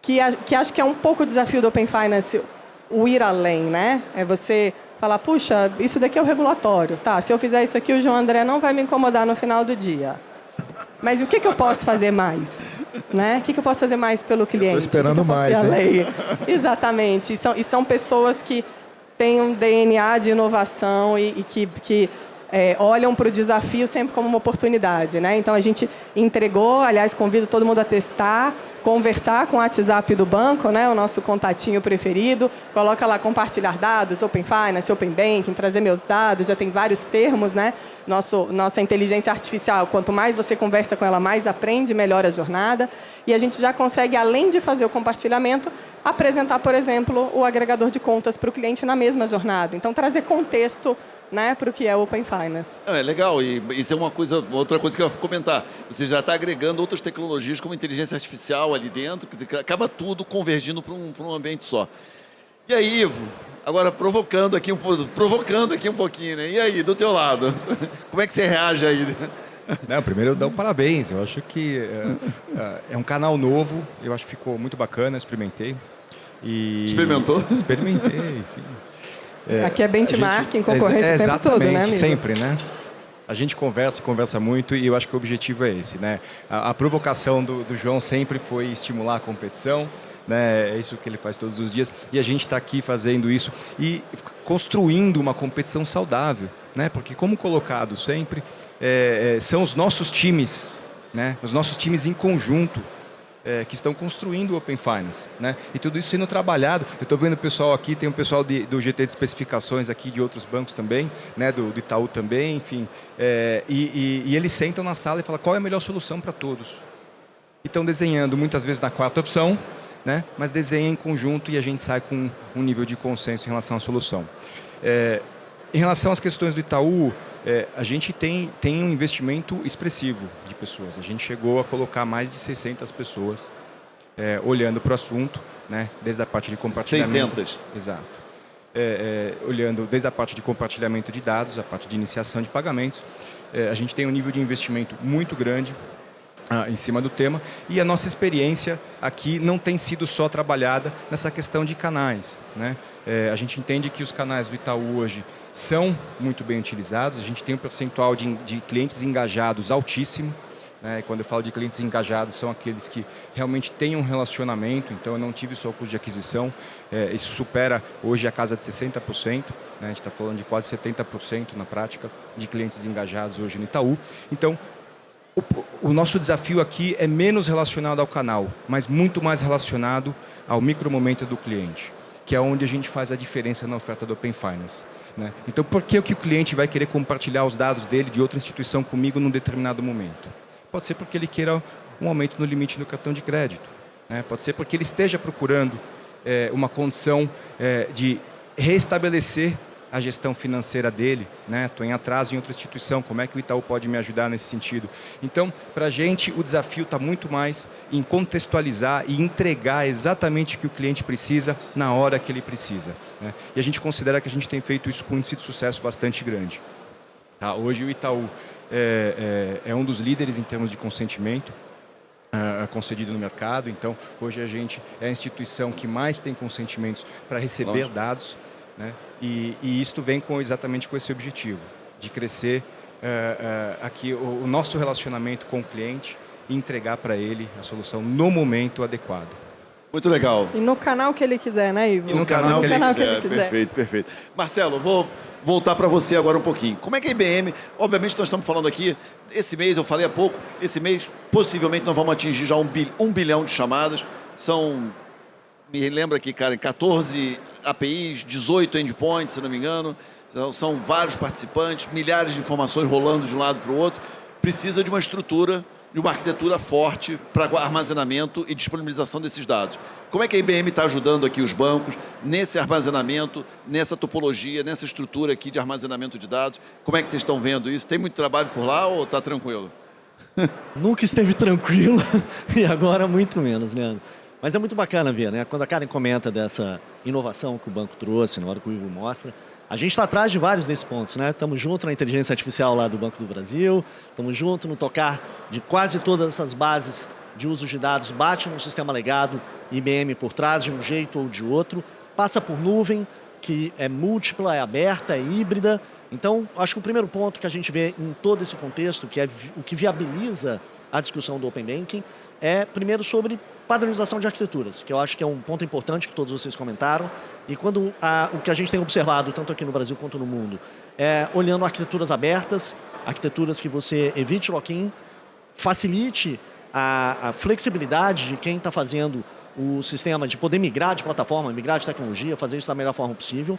que acho que é um pouco o desafio do Open Finance, o ir além, né? É você falar, puxa, isso daqui é o regulatório, tá? Se eu fizer isso aqui, o João André não vai me incomodar no final do dia. Mas o que eu posso fazer mais? Né? O que eu posso fazer mais pelo cliente? Estou esperando mais, hein? Exatamente. E são pessoas que têm um DNA de inovação e que olham para o desafio sempre como uma oportunidade, né? Então, a gente entregou, aliás, convido todo mundo a testar, conversar com o WhatsApp do banco, né? O nosso contatinho preferido, coloca lá compartilhar dados, Open Finance, Open Banking, trazer meus dados, já tem vários termos, né? Nossa inteligência artificial, quanto mais você conversa com ela, mais aprende, melhora a jornada. E a gente já consegue, além de fazer o compartilhamento, apresentar, por exemplo, o agregador de contas para o cliente na mesma jornada. Então, trazer contexto, né, para o que é o Open Finance. É legal, e isso é outra coisa que eu ia comentar. Você já está agregando outras tecnologias como inteligência artificial ali dentro, que acaba tudo convergindo para um ambiente só. E aí, Ivo, agora provocando aqui um pouquinho, né? E aí, do teu lado, como é que você reage aí? Não, primeiro eu dou parabéns, eu acho que é um canal novo, eu acho que ficou muito bacana, experimentei. Experimentou? Experimentei, sim. Aqui é benchmark em concorrência o tempo todo, né, amigo? Sempre, né? A gente conversa muito e eu acho que o objetivo é esse, né? A provocação do João sempre foi estimular a competição, né? É isso que ele faz todos os dias e a gente está aqui fazendo isso e construindo uma competição saudável, né? Porque como colocado sempre, são os nossos times, né? Os nossos times em conjunto que estão construindo o Open Finance, né? E tudo isso sendo trabalhado. Eu estou vendo o pessoal aqui, tem o pessoal do GT de especificações aqui, de outros bancos também, né? Do Itaú também, enfim. E eles sentam na sala e falam qual é a melhor solução para todos. E estão desenhando, muitas vezes na quarta opção, né? Mas desenham em conjunto e a gente sai com um nível de consenso em relação à solução. Em relação às questões do Itaú, a gente tem um investimento expressivo de pessoas. A gente chegou a colocar mais de 600 pessoas olhando para o assunto, né? Desde a parte de compartilhamento. 600? Exato. Olhando desde a parte de compartilhamento de dados, a parte de iniciação de pagamentos. A gente tem um nível de investimento muito grande em cima do tema e a nossa experiência aqui não tem sido só trabalhada nessa questão de canais, né? A gente entende que os canais do Itaú hoje são muito bem utilizados, a gente tem um percentual de clientes engajados altíssimo, né? E quando eu falo de clientes engajados, são aqueles que realmente têm um relacionamento, então eu não tive só o custo de aquisição, isso supera hoje a casa de 60%, né? A gente está falando de quase 70% na prática de clientes engajados hoje no Itaú. Então, o nosso desafio aqui é menos relacionado ao canal, mas muito mais relacionado ao micromomento do cliente, que é onde a gente faz a diferença na oferta do Open Finance, né? Então, por que o cliente vai querer compartilhar os dados dele de outra instituição comigo num determinado momento? Pode ser porque ele queira um aumento no limite do cartão de crédito, né? Pode ser porque ele esteja procurando uma condição de restabelecer a gestão financeira dele, né? Estou em atraso em outra instituição, como é que o Itaú pode me ajudar nesse sentido? Então, para a gente, o desafio está muito mais em contextualizar e entregar exatamente o que o cliente precisa na hora que ele precisa, né? E a gente considera que a gente tem feito isso com um índice de sucesso bastante grande. Tá? Hoje o Itaú é um dos líderes em termos de consentimento concedido no mercado, então hoje a gente é a instituição que mais tem consentimentos para receber dados, né? E isto vem exatamente com esse objetivo, de crescer aqui o nosso relacionamento com o cliente e entregar para ele a solução no momento adequado. Muito legal. E no canal que ele quiser, né, Ivo? E no canal que ele quiser. quiser. Perfeito, perfeito. Marcelo, vou voltar para você agora um pouquinho. Como é que a IBM, obviamente nós estamos falando aqui, esse mês, eu falei há pouco, esse mês possivelmente nós vamos atingir já 1 bilhão de chamadas. São, me lembra aqui, cara, 14 APIs, 18 endpoints, se não me engano. São vários participantes, milhares de informações rolando de um lado para o outro. Precisa de uma estrutura, de uma arquitetura forte para armazenamento e disponibilização desses dados. Como é que a IBM está ajudando aqui os bancos nesse armazenamento, nessa topologia, nessa estrutura aqui de armazenamento de dados? Como é que vocês estão vendo isso? Tem muito trabalho por lá ou está tranquilo? Nunca esteve tranquilo e agora muito menos, Leandro. Mas é muito bacana ver, né? Quando a Karen comenta dessa inovação que o banco trouxe, na hora que o Ivo mostra, a gente está atrás de vários desses pontos, né? Estamos junto na inteligência artificial lá do Banco do Brasil, estamos junto no tocar de quase todas essas bases de uso de dados, bate num sistema legado IBM por trás de um jeito ou de outro, passa por nuvem, que é múltipla, é aberta, é híbrida. Então, acho que o primeiro ponto que a gente vê em todo esse contexto, que é o que viabiliza a discussão do Open Banking, é primeiro sobre padronização de arquiteturas, que eu acho que é um ponto importante que todos vocês comentaram. E quando o que a gente tem observado, tanto aqui no Brasil quanto no mundo, é olhando arquiteturas abertas, arquiteturas que você evite lock-in, facilite a flexibilidade de quem está fazendo o sistema de poder migrar de plataforma, migrar de tecnologia, fazer isso da melhor forma possível.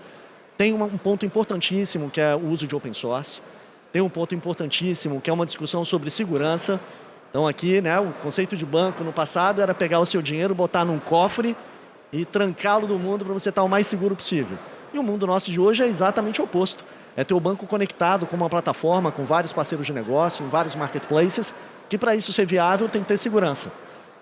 Tem um ponto importantíssimo que é o uso de open source. Tem um ponto importantíssimo que é uma discussão sobre segurança. Então aqui, né, o conceito de banco no passado era pegar o seu dinheiro, botar num cofre e trancá-lo do mundo para você estar o mais seguro possível. E o mundo nosso de hoje é exatamente o oposto. É ter o banco conectado com uma plataforma, com vários parceiros de negócio, em vários marketplaces, que para isso ser viável tem que ter segurança.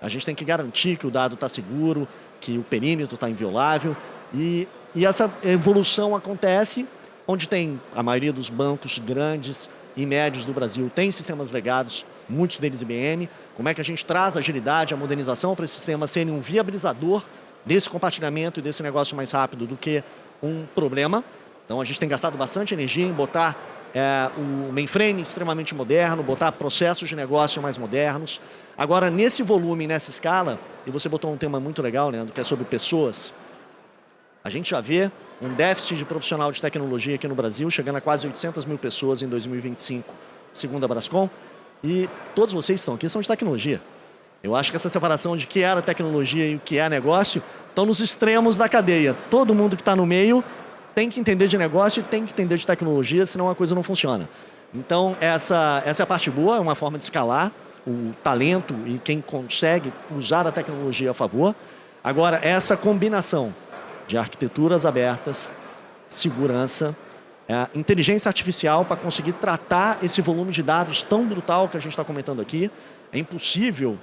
A gente tem que garantir que o dado está seguro, que o perímetro está inviolável. E essa evolução acontece onde tem a maioria dos bancos grandes e médios do Brasil tem sistemas legados, muitos deles IBM. Como é que a gente traz a agilidade, a modernização para esses sistemas serem um viabilizador desse compartilhamento e desse negócio mais rápido do que um problema. Então a gente tem gastado bastante energia em botar o mainframe extremamente moderno, botar processos de negócio mais modernos. Agora, nesse volume, nessa escala, e você botou um tema muito legal, Leandro, que é sobre pessoas, a gente já vê um déficit de profissional de tecnologia aqui no Brasil, chegando a quase 800 mil pessoas em 2025, segundo a Brascom, e todos vocês estão aqui são de tecnologia. Eu acho que essa separação de que era tecnologia e o que é negócio estão nos extremos da cadeia. Todo mundo que está no meio tem que entender de negócio e tem que entender de tecnologia, senão a coisa não funciona. Então, essa é a parte boa, é uma forma de escalar o talento e quem consegue usar a tecnologia a favor. Agora, essa combinação de arquiteturas abertas, segurança, inteligência artificial para conseguir tratar esse volume de dados tão brutal que a gente está comentando aqui. É impossível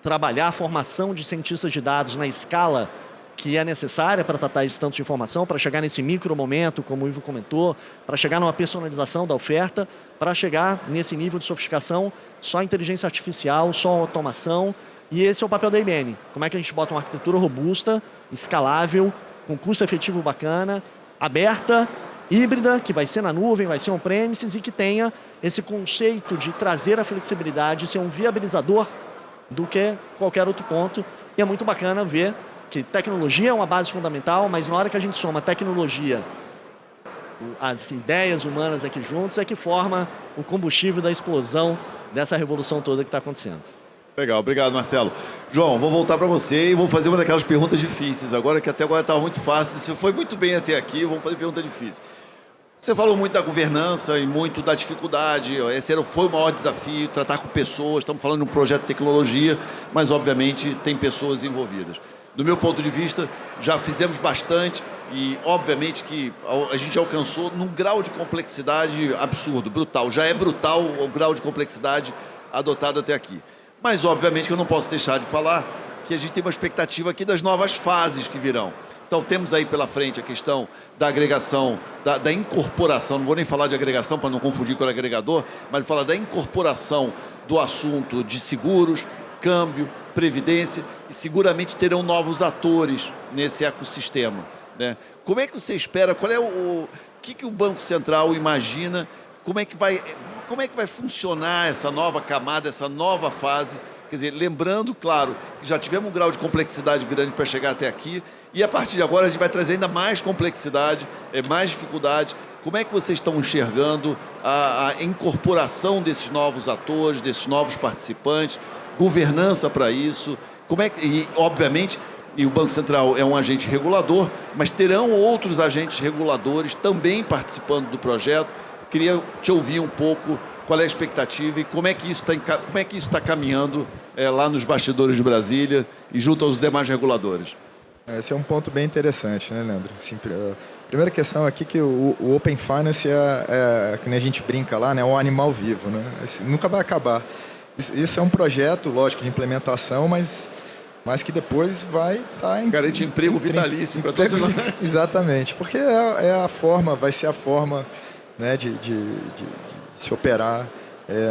trabalhar a formação de cientistas de dados na escala que é necessária para tratar esse tanto de informação, para chegar nesse micro momento, como o Ivo comentou, para chegar numa personalização da oferta, para chegar nesse nível de sofisticação, só inteligência artificial, só automação. E esse é o papel da IBM. Como é que a gente bota uma arquitetura robusta, escalável, com custo efetivo bacana, aberta, híbrida, que vai ser na nuvem, vai ser on-premises e que tenha esse conceito de trazer a flexibilidade, ser um viabilizador do que qualquer outro ponto. E é muito bacana ver que tecnologia é uma base fundamental, mas na hora que a gente soma tecnologia, as ideias humanas aqui juntos, é que forma o combustível da explosão dessa revolução toda que está acontecendo. Legal, obrigado, Marcelo. João, vou voltar para você e vou fazer uma daquelas perguntas difíceis. Agora que até agora estava muito fácil, você foi muito bem até aqui, vamos fazer pergunta difícil. Você falou muito da governança e muito da dificuldade. Esse foi o maior desafio, tratar com pessoas. Estamos falando de um projeto de tecnologia, mas obviamente tem pessoas envolvidas. do meu ponto de vista, já fizemos bastante e, obviamente, que a gente alcançou num grau de complexidade absurdo, brutal. Já é brutal o grau de complexidade adotado até aqui. Mas, obviamente, que eu não posso deixar de falar que a gente tem uma expectativa aqui das novas fases que virão. Então, temos aí pela frente a questão da agregação, da incorporação, não vou nem falar de agregação para não confundir com o agregador, mas falar da incorporação do assunto de seguros, câmbio, previdência, e seguramente terão novos atores nesse ecossistema, né? Como é que você espera, qual é o que o Banco Central imagina, como é que vai funcionar essa nova camada, essa nova fase? Quer dizer, lembrando, claro, que já tivemos um grau de complexidade grande para chegar até aqui, e a partir de agora a gente vai trazer ainda mais complexidade, mais dificuldade. Como é que vocês estão enxergando a incorporação desses novos atores, desses novos participantes, governança para isso? E, obviamente, o Banco Central é um agente regulador, mas terão outros agentes reguladores também participando do projeto. Queria te ouvir um pouco qual é a expectativa e como é que isso está caminhando lá nos bastidores de Brasília e junto aos demais reguladores. Esse é um ponto bem interessante, né, Leandro? Assim, a primeira questão aqui é que o Open Finance que nem a gente brinca lá, né, é um animal vivo, né? Nunca vai acabar. Isso é um projeto, lógico, de implementação, mas que depois vai estar... Garante emprego vitalício para todos nós. Exatamente, porque vai ser a forma, né, de se operar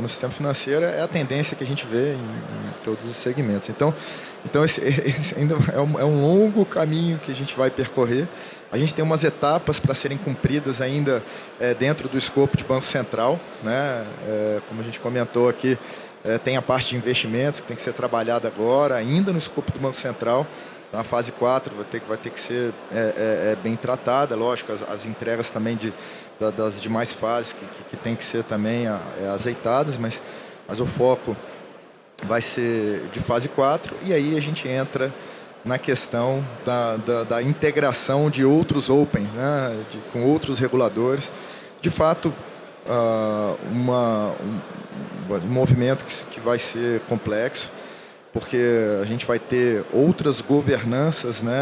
no sistema financeiro, é a tendência que a gente vê em todos os segmentos. Então esse ainda é um longo caminho que a gente vai percorrer. A gente tem umas etapas para serem cumpridas ainda dentro do escopo de Banco Central, né? Como a gente comentou aqui, tem a parte de investimentos que tem que ser trabalhada agora, ainda no escopo do Banco Central. Então, a fase 4 vai ter que ser bem tratada, lógico, as entregas também das demais fases que tem que ser também azeitadas, mas o foco vai ser de fase 4, e aí a gente entra na questão da integração de outros Opens, né, com outros reguladores. De fato, um movimento que vai ser complexo, porque a gente vai ter outras governanças, né,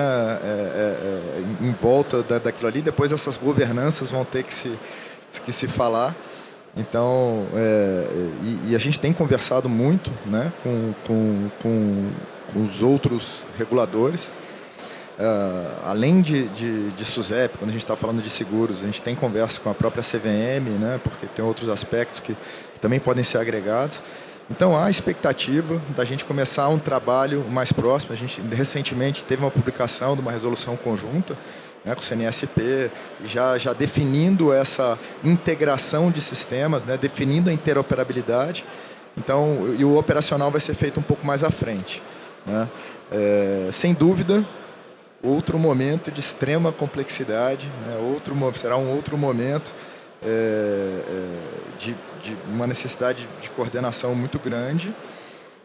em volta daquilo ali. Depois essas governanças vão ter que se falar. Então, e a gente tem conversado muito, né, com os outros reguladores. Além de SUSEP, quando a gente está falando de seguros, a gente tem conversa com a própria CVM, né, porque tem outros aspectos que também podem ser agregados. Então, há a expectativa da gente começar um trabalho mais próximo. A gente recentemente teve uma publicação de uma resolução conjunta, né, com o CNSP, já definindo essa integração de sistemas, né, definindo a interoperabilidade. Então, e o operacional vai ser feito um pouco mais à frente, né? Sem dúvida, outro momento de extrema complexidade, né, será um outro momento de uma necessidade de coordenação muito grande,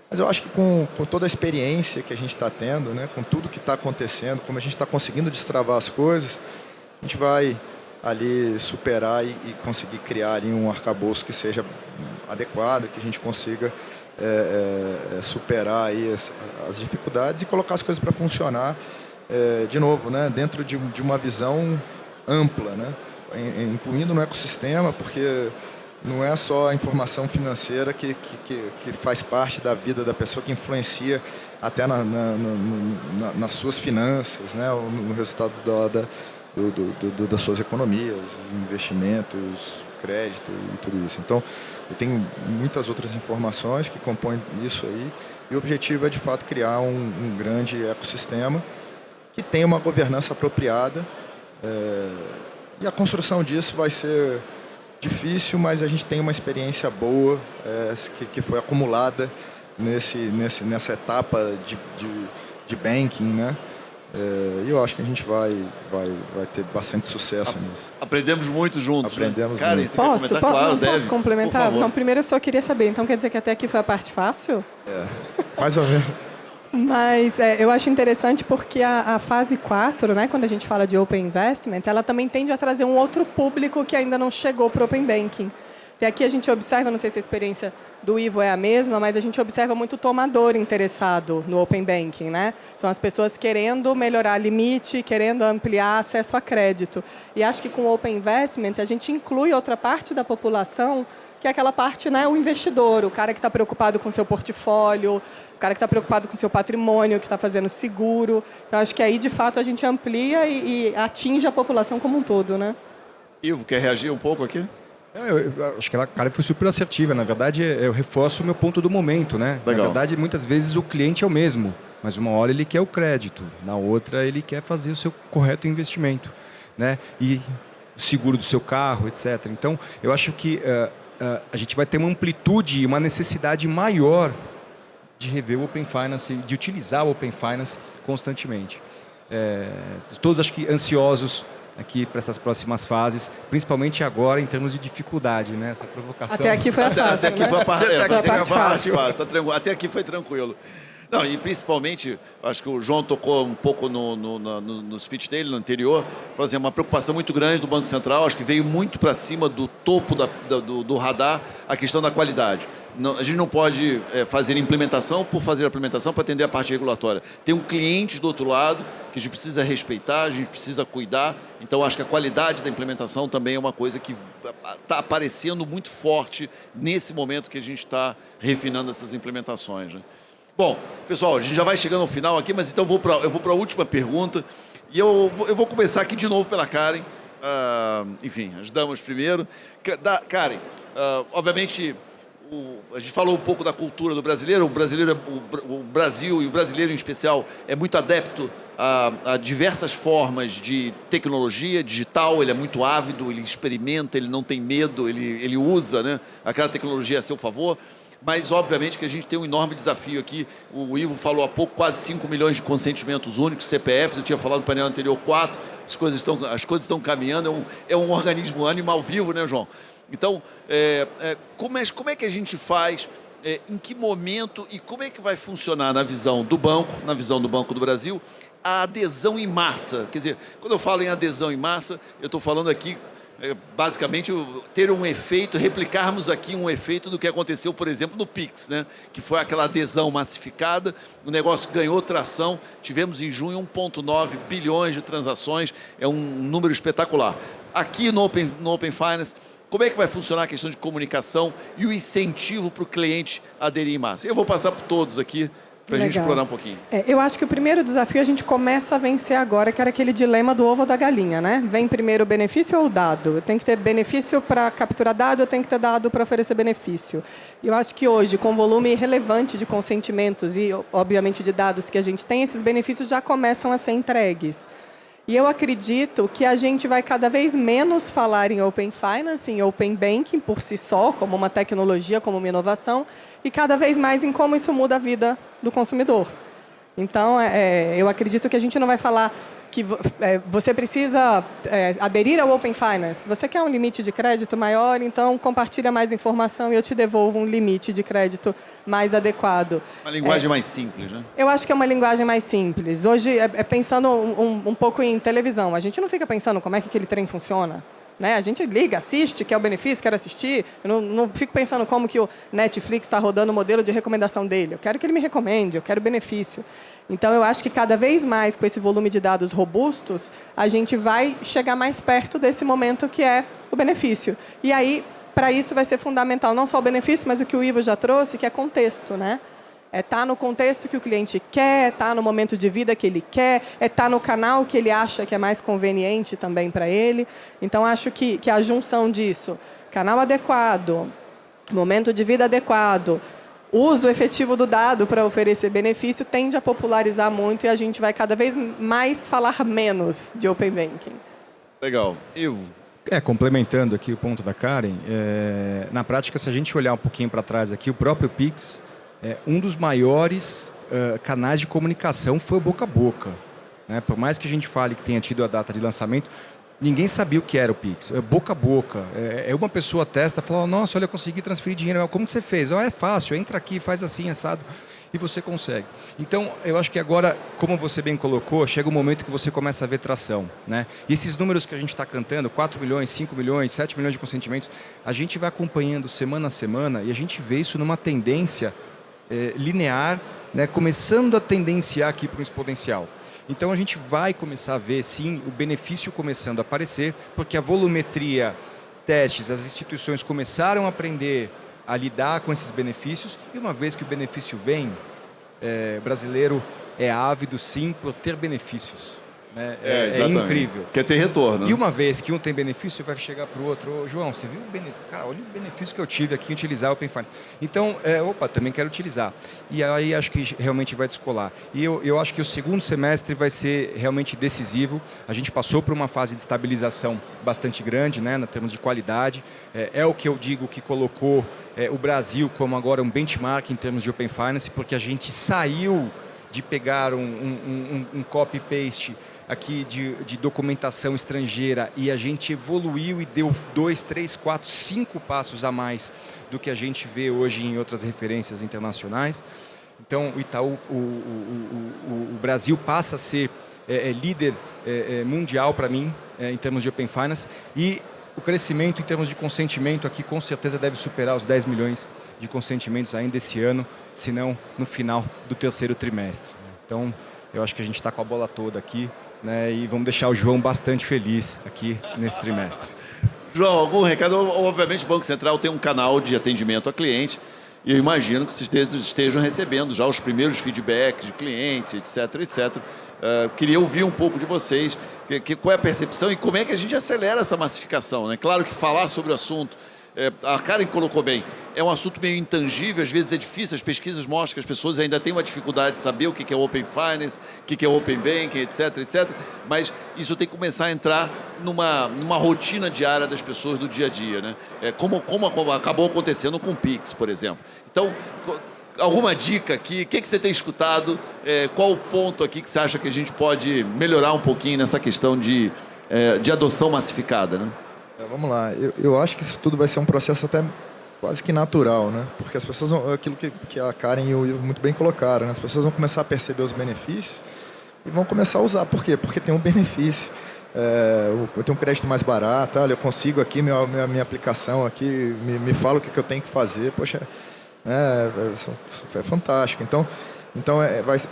mas eu acho que com toda a experiência que a gente está tendo, né, com tudo que está acontecendo, como a gente está conseguindo destravar as coisas, a gente vai ali superar e conseguir criar ali um arcabouço que seja adequado, que a gente consiga superar aí as dificuldades e colocar as coisas para funcionar, de novo, né, dentro de uma visão ampla, né, incluindo no ecossistema, porque não é só a informação financeira que faz parte da vida da pessoa, que influencia até nas suas finanças, né, no resultado das suas economias, investimentos, crédito e tudo isso. Então, eu tenho muitas outras informações que compõem isso aí, e o objetivo é, de fato, criar um grande ecossistema que tenha uma governança apropriada, e a construção disso vai ser difícil, mas a gente tem uma experiência boa que foi acumulada nessa etapa de banking, né? E eu acho que a gente vai ter bastante sucesso nisso. Aprendemos muito juntos. Aprendemos Karen, muito. você quer comentar? Claro, deve. Posso complementar? Por favor. Não, primeiro eu só queria saber, então quer dizer que até aqui foi a parte fácil? Mais ou menos. Mas eu acho interessante porque a fase 4, né, quando a gente fala de Open Investment, ela também tende a trazer um outro público que ainda não chegou para o Open Banking. E aqui a gente observa, não sei se a experiência do Ivo é a mesma, mas a gente observa muito tomador interessado no Open Banking, né? São as pessoas querendo melhorar limite, querendo ampliar acesso a crédito. E acho que com o Open Investment a gente inclui outra parte da população, que é aquela parte, né, o investidor, o cara que está preocupado com o seu portfólio, o cara que está preocupado com o seu patrimônio, que está fazendo seguro. Então, acho que aí, de fato, a gente amplia e atinge a população como um todo, né? Ivo, quer reagir um pouco aqui? Eu acho que a cara foi super assertiva. Na verdade, eu reforço o meu ponto do momento, né? Legal. Na verdade, muitas vezes o cliente é o mesmo, mas uma hora ele quer o crédito, na outra ele quer fazer o seu correto investimento, né? E o seguro do seu carro, etc. Então, eu acho que a gente vai ter uma amplitude e uma necessidade maior de rever o Open Finance, de utilizar o Open Finance constantemente. Todos, acho que, ansiosos aqui para essas próximas fases, principalmente agora em termos de dificuldade, né? Essa provocação. Até aqui foi fácil, Até aqui né? foi a parte fácil. Até aqui foi tranquilo. Não, e principalmente, acho que o João tocou um pouco no speech dele, no anterior, por exemplo, uma preocupação muito grande do Banco Central, acho que veio muito para cima do topo do radar a questão da qualidade. Não, a gente não pode fazer implementação por fazer a implementação para atender a parte regulatória. Tem um cliente do outro lado que a gente precisa respeitar, a gente precisa cuidar. Então, acho que a qualidade da implementação também é uma coisa que está aparecendo muito forte nesse momento que a gente está refinando essas implementações, né? Bom, pessoal, a gente já vai chegando ao final aqui, mas então eu vou para a última pergunta. E eu vou começar aqui de novo pela Karen. Enfim, as damas primeiro. Karen, obviamente, a gente falou um pouco da cultura do brasileiro. O Brasil, e o brasileiro em especial, é muito adepto a diversas formas de tecnologia digital. Ele é muito ávido, ele experimenta, ele não tem medo, ele usa, né, aquela tecnologia a seu favor. Mas, obviamente, que a gente tem um enorme desafio aqui. O Ivo falou há pouco, quase 5 milhões de consentimentos únicos, CPFs. Eu tinha falado no painel anterior 4. As coisas estão caminhando. É um organismo animal vivo, né, João? Então, como é que a gente faz? Em que momento e como é que vai funcionar na visão do Banco do Brasil, a adesão em massa? Quer dizer, quando eu falo em adesão em massa, eu estou falando aqui basicamente ter um efeito, replicarmos aqui um efeito do que aconteceu, por exemplo, no Pix, né? Que foi aquela adesão massificada, o negócio ganhou tração, tivemos em junho 1,9 bilhões de transações, é um número espetacular. Aqui no Open Finance, como é que vai funcionar a questão de comunicação e o incentivo para o cliente aderir em massa? Eu vou passar por todos aqui, para a gente explorar um pouquinho. Eu acho que o primeiro desafio a gente começa a vencer agora, que era aquele dilema do ovo ou da galinha, né? Vem primeiro o benefício ou o dado? Eu tenho que ter benefício para capturar dado, eu tenho que ter dado para oferecer benefício. E eu acho que hoje, com o volume relevante de consentimentos e, obviamente, de dados que a gente tem, esses benefícios já começam a ser entregues. E eu acredito que a gente vai cada vez menos falar em Open Finance, em Open Banking por si só, como uma tecnologia, como uma inovação, e cada vez mais em como isso muda a vida do consumidor. Então, eu acredito que a gente não vai falar que você precisa aderir ao Open Finance. Você quer um limite de crédito maior, então compartilha mais informação e eu te devolvo um limite de crédito mais adequado. Uma linguagem mais simples, né? Eu acho que é uma linguagem mais simples. Hoje, pensando um pouco em televisão, a gente não fica pensando como é que aquele trem funciona, né? A gente liga, assiste, quer o benefício, quer assistir. Eu não fico pensando como que o Netflix está rodando o modelo de recomendação dele. Eu quero que ele me recomende, eu quero benefício. Então, eu acho que cada vez mais, com esse volume de dados robustos, a gente vai chegar mais perto desse momento que é o benefício. E aí, para isso, vai ser fundamental não só o benefício, mas o que o Ivo já trouxe, que é contexto, né? Tá no contexto que o cliente quer, tá no momento de vida que ele quer, tá no canal que ele acha que é mais conveniente também para ele. Então, acho que a junção disso, canal adequado, momento de vida adequado, uso efetivo do dado para oferecer benefício, tende a popularizar muito e a gente vai cada vez mais falar menos de Open Banking. Legal. Ivo? Complementando aqui o ponto da Karen, na prática, se a gente olhar um pouquinho para trás aqui, o próprio Pix, um dos maiores canais de comunicação foi o boca a boca, né? Por mais que a gente fale que tenha tido a data de lançamento, ninguém sabia o que era o Pix. Boca a boca. Uma pessoa testa e fala, nossa, olha, eu consegui transferir dinheiro. Como que você fez? É fácil, entra aqui, faz assim, assado. e você consegue. Então, eu acho que agora, como você bem colocou, chega um momento que você começa a ver tração, né? E esses números que a gente está cantando, 4 milhões, 5 milhões, 7 milhões de consentimentos, a gente vai acompanhando semana a semana e a gente vê isso numa tendência linear, né? Começando a tendenciar aqui para um exponencial. Então, a gente vai começar a ver, sim, o benefício começando a aparecer, porque a volumetria, testes, as instituições começaram a aprender a lidar com esses benefícios, e uma vez que o benefício vem, brasileiro é ávido sim por ter benefícios. Né? É incrível. Quer ter retorno. E uma vez que um tem benefício, vai chegar para o outro: ô, João, você viu o benefício? Cara, olha o benefício que eu tive aqui em utilizar o Open Finance. Então, também quero utilizar. E aí acho que realmente vai descolar. E eu acho que o segundo semestre vai ser realmente decisivo. A gente passou por uma fase de estabilização bastante grande, né, em termos de qualidade. É o que eu digo que colocou o Brasil como agora um benchmark em termos de Open Finance, porque a gente saiu de pegar um copy-paste aqui de documentação estrangeira e a gente evoluiu e deu 2, 3, 4, 5 passos a mais do que a gente vê hoje em outras referências internacionais. Então, o Itaú, o Brasil passa a ser líder mundial para mim em termos de Open Finance, e o crescimento em termos de consentimento aqui com certeza deve superar os 10 milhões de consentimentos ainda esse ano, se não no final do terceiro trimestre. Então, eu acho que a gente está com a bola toda aqui, né, e vamos deixar o João bastante feliz aqui nesse trimestre. João, algum recado? Obviamente o Banco Central tem um canal de atendimento a cliente e eu imagino que vocês estejam recebendo já os primeiros feedbacks de clientes, etc, etc. Queria ouvir um pouco de vocês, qual é a percepção e como é que a gente acelera essa massificação, né? Claro que falar sobre o assunto, a Karen colocou bem, é um assunto meio intangível, às vezes é difícil, as pesquisas mostram que as pessoas ainda têm uma dificuldade de saber o que é Open Finance, o que é Open Banking, etc, etc, mas isso tem que começar a entrar numa rotina diária das pessoas do dia a dia, né? Como acabou acontecendo com o Pix, por exemplo. Então, alguma dica aqui? O que você tem escutado? Qual o ponto aqui que você acha que a gente pode melhorar um pouquinho nessa questão de adoção massificada, né? Vamos lá, eu acho que isso tudo vai ser um processo até quase que natural, né? Porque as pessoas, aquilo que a Karen e o Ivo muito bem colocaram, né? As pessoas vão começar a perceber os benefícios e vão começar a usar. Por quê? Porque tem um benefício. Eu tenho um crédito mais barato, olha, eu consigo aqui, minha aplicação aqui, me fala o que eu tenho que fazer. Poxa, é fantástico. Então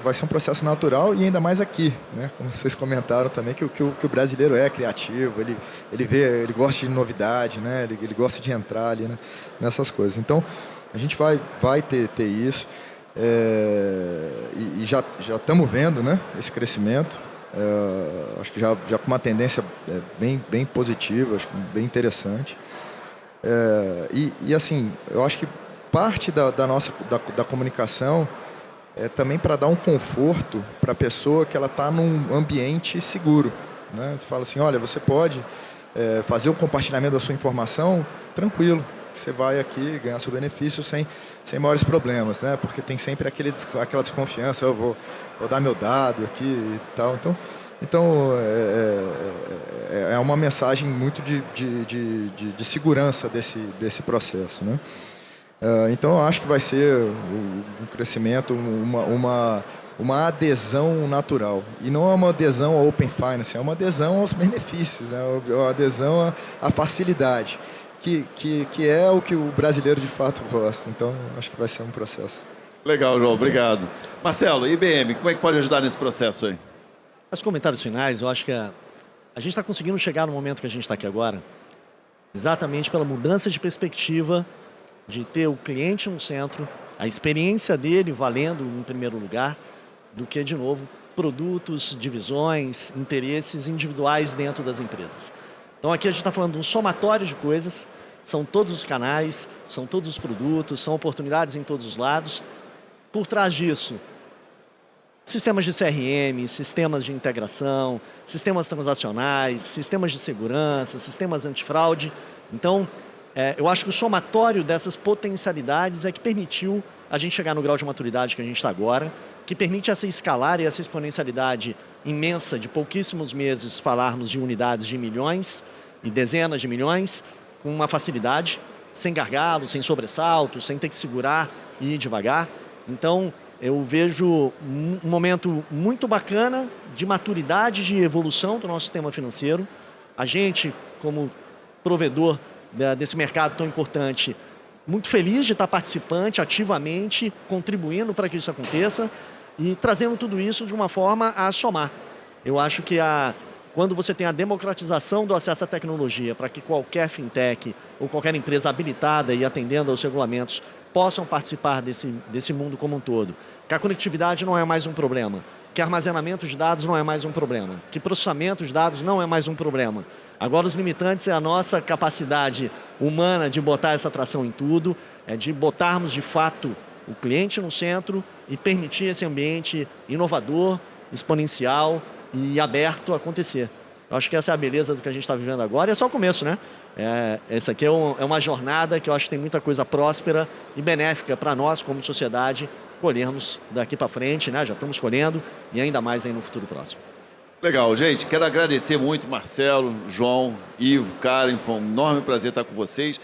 vai ser um processo natural e ainda mais aqui, né? Como vocês comentaram também, que o brasileiro é criativo, ele gosta de novidade, né? Ele gosta de entrar ali, né? Nessas coisas. Então, a gente vai ter isso e já estamos vendo, né? Esse crescimento. Acho que já com uma tendência bem positiva, acho que bem interessante. E assim, eu acho que parte da comunicação também para dar um conforto para a pessoa que ela está num ambiente seguro, né? Você fala assim, olha, você pode fazer o compartilhamento da sua informação tranquilo, você vai aqui ganhar seu benefício sem maiores problemas, né? Porque tem sempre aquela desconfiança, eu vou dar meu dado aqui e tal. Então é uma mensagem muito de segurança desse processo, né? Então, eu acho que vai ser um crescimento, uma adesão natural. E não é uma adesão ao Open Finance, é uma adesão aos benefícios, né? Uma adesão à facilidade, que é o que o brasileiro de fato gosta. Então, acho que vai ser um processo. Legal, João, obrigado. Marcelo, IBM, como é que pode ajudar nesse processo aí? Os comentários finais, eu acho que a gente está conseguindo chegar no momento que a gente está aqui agora, exatamente pela mudança de perspectiva, de ter o cliente no centro, a experiência dele valendo em primeiro lugar, do que, de novo, produtos, divisões, interesses individuais dentro das empresas. Então aqui a gente está falando de um somatório de coisas, são todos os canais, são todos os produtos, são oportunidades em todos os lados. Por trás disso, sistemas de CRM, sistemas de integração, sistemas transacionais, sistemas de segurança, sistemas antifraude. Então, eu acho que o somatório dessas potencialidades é que permitiu a gente chegar no grau de maturidade que a gente está agora, que permite essa escalar e essa exponencialidade imensa de pouquíssimos meses falarmos de unidades de milhões e dezenas de milhões com uma facilidade, sem gargalo, sem sobressalto, sem ter que segurar e ir devagar. Então, eu vejo um momento muito bacana de maturidade, de evolução do nosso sistema financeiro. A gente, como provedor desse mercado tão importante, muito feliz de estar participante, ativamente, contribuindo para que isso aconteça e trazendo tudo isso de uma forma a somar. Eu acho que quando você tem a democratização do acesso à tecnologia para que qualquer fintech ou qualquer empresa habilitada e atendendo aos regulamentos possam participar desse mundo como um todo, que a conectividade não é mais um problema, que armazenamento de dados não é mais um problema, que processamento de dados não é mais um problema. Agora os limitantes é a nossa capacidade humana de botar essa tração em tudo, é de botarmos de fato o cliente no centro e permitir esse ambiente inovador, exponencial e aberto a acontecer. Eu acho que essa é a beleza do que a gente está vivendo agora e é só o começo, né? Essa aqui é uma jornada que eu acho que tem muita coisa próspera e benéfica para nós como sociedade colhermos daqui para frente, né? Já estamos colhendo e ainda mais aí no futuro próximo. Legal, gente. Quero agradecer muito Marcelo, João, Ivo, Karen. Foi um enorme prazer estar com vocês.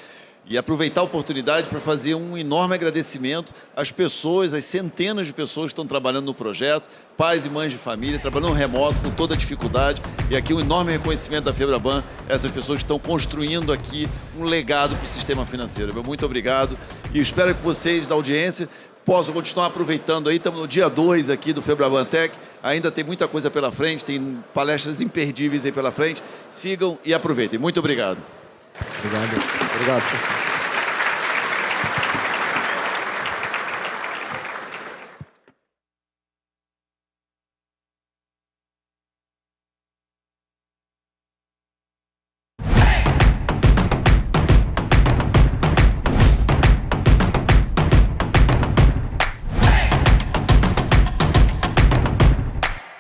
E aproveitar a oportunidade para fazer um enorme agradecimento às pessoas, às centenas de pessoas que estão trabalhando no projeto, pais e mães de família, trabalhando remoto com toda a dificuldade. E aqui um enorme reconhecimento da Febraban, essas pessoas que estão construindo aqui um legado para o sistema financeiro. Muito obrigado e espero que vocês da audiência possam continuar aproveitando aí. Estamos no dia 2 aqui do Febraban Tech. Ainda tem muita coisa pela frente, tem palestras imperdíveis aí pela frente. Sigam e aproveitem. Muito obrigado. Obrigado. Obrigado, professor.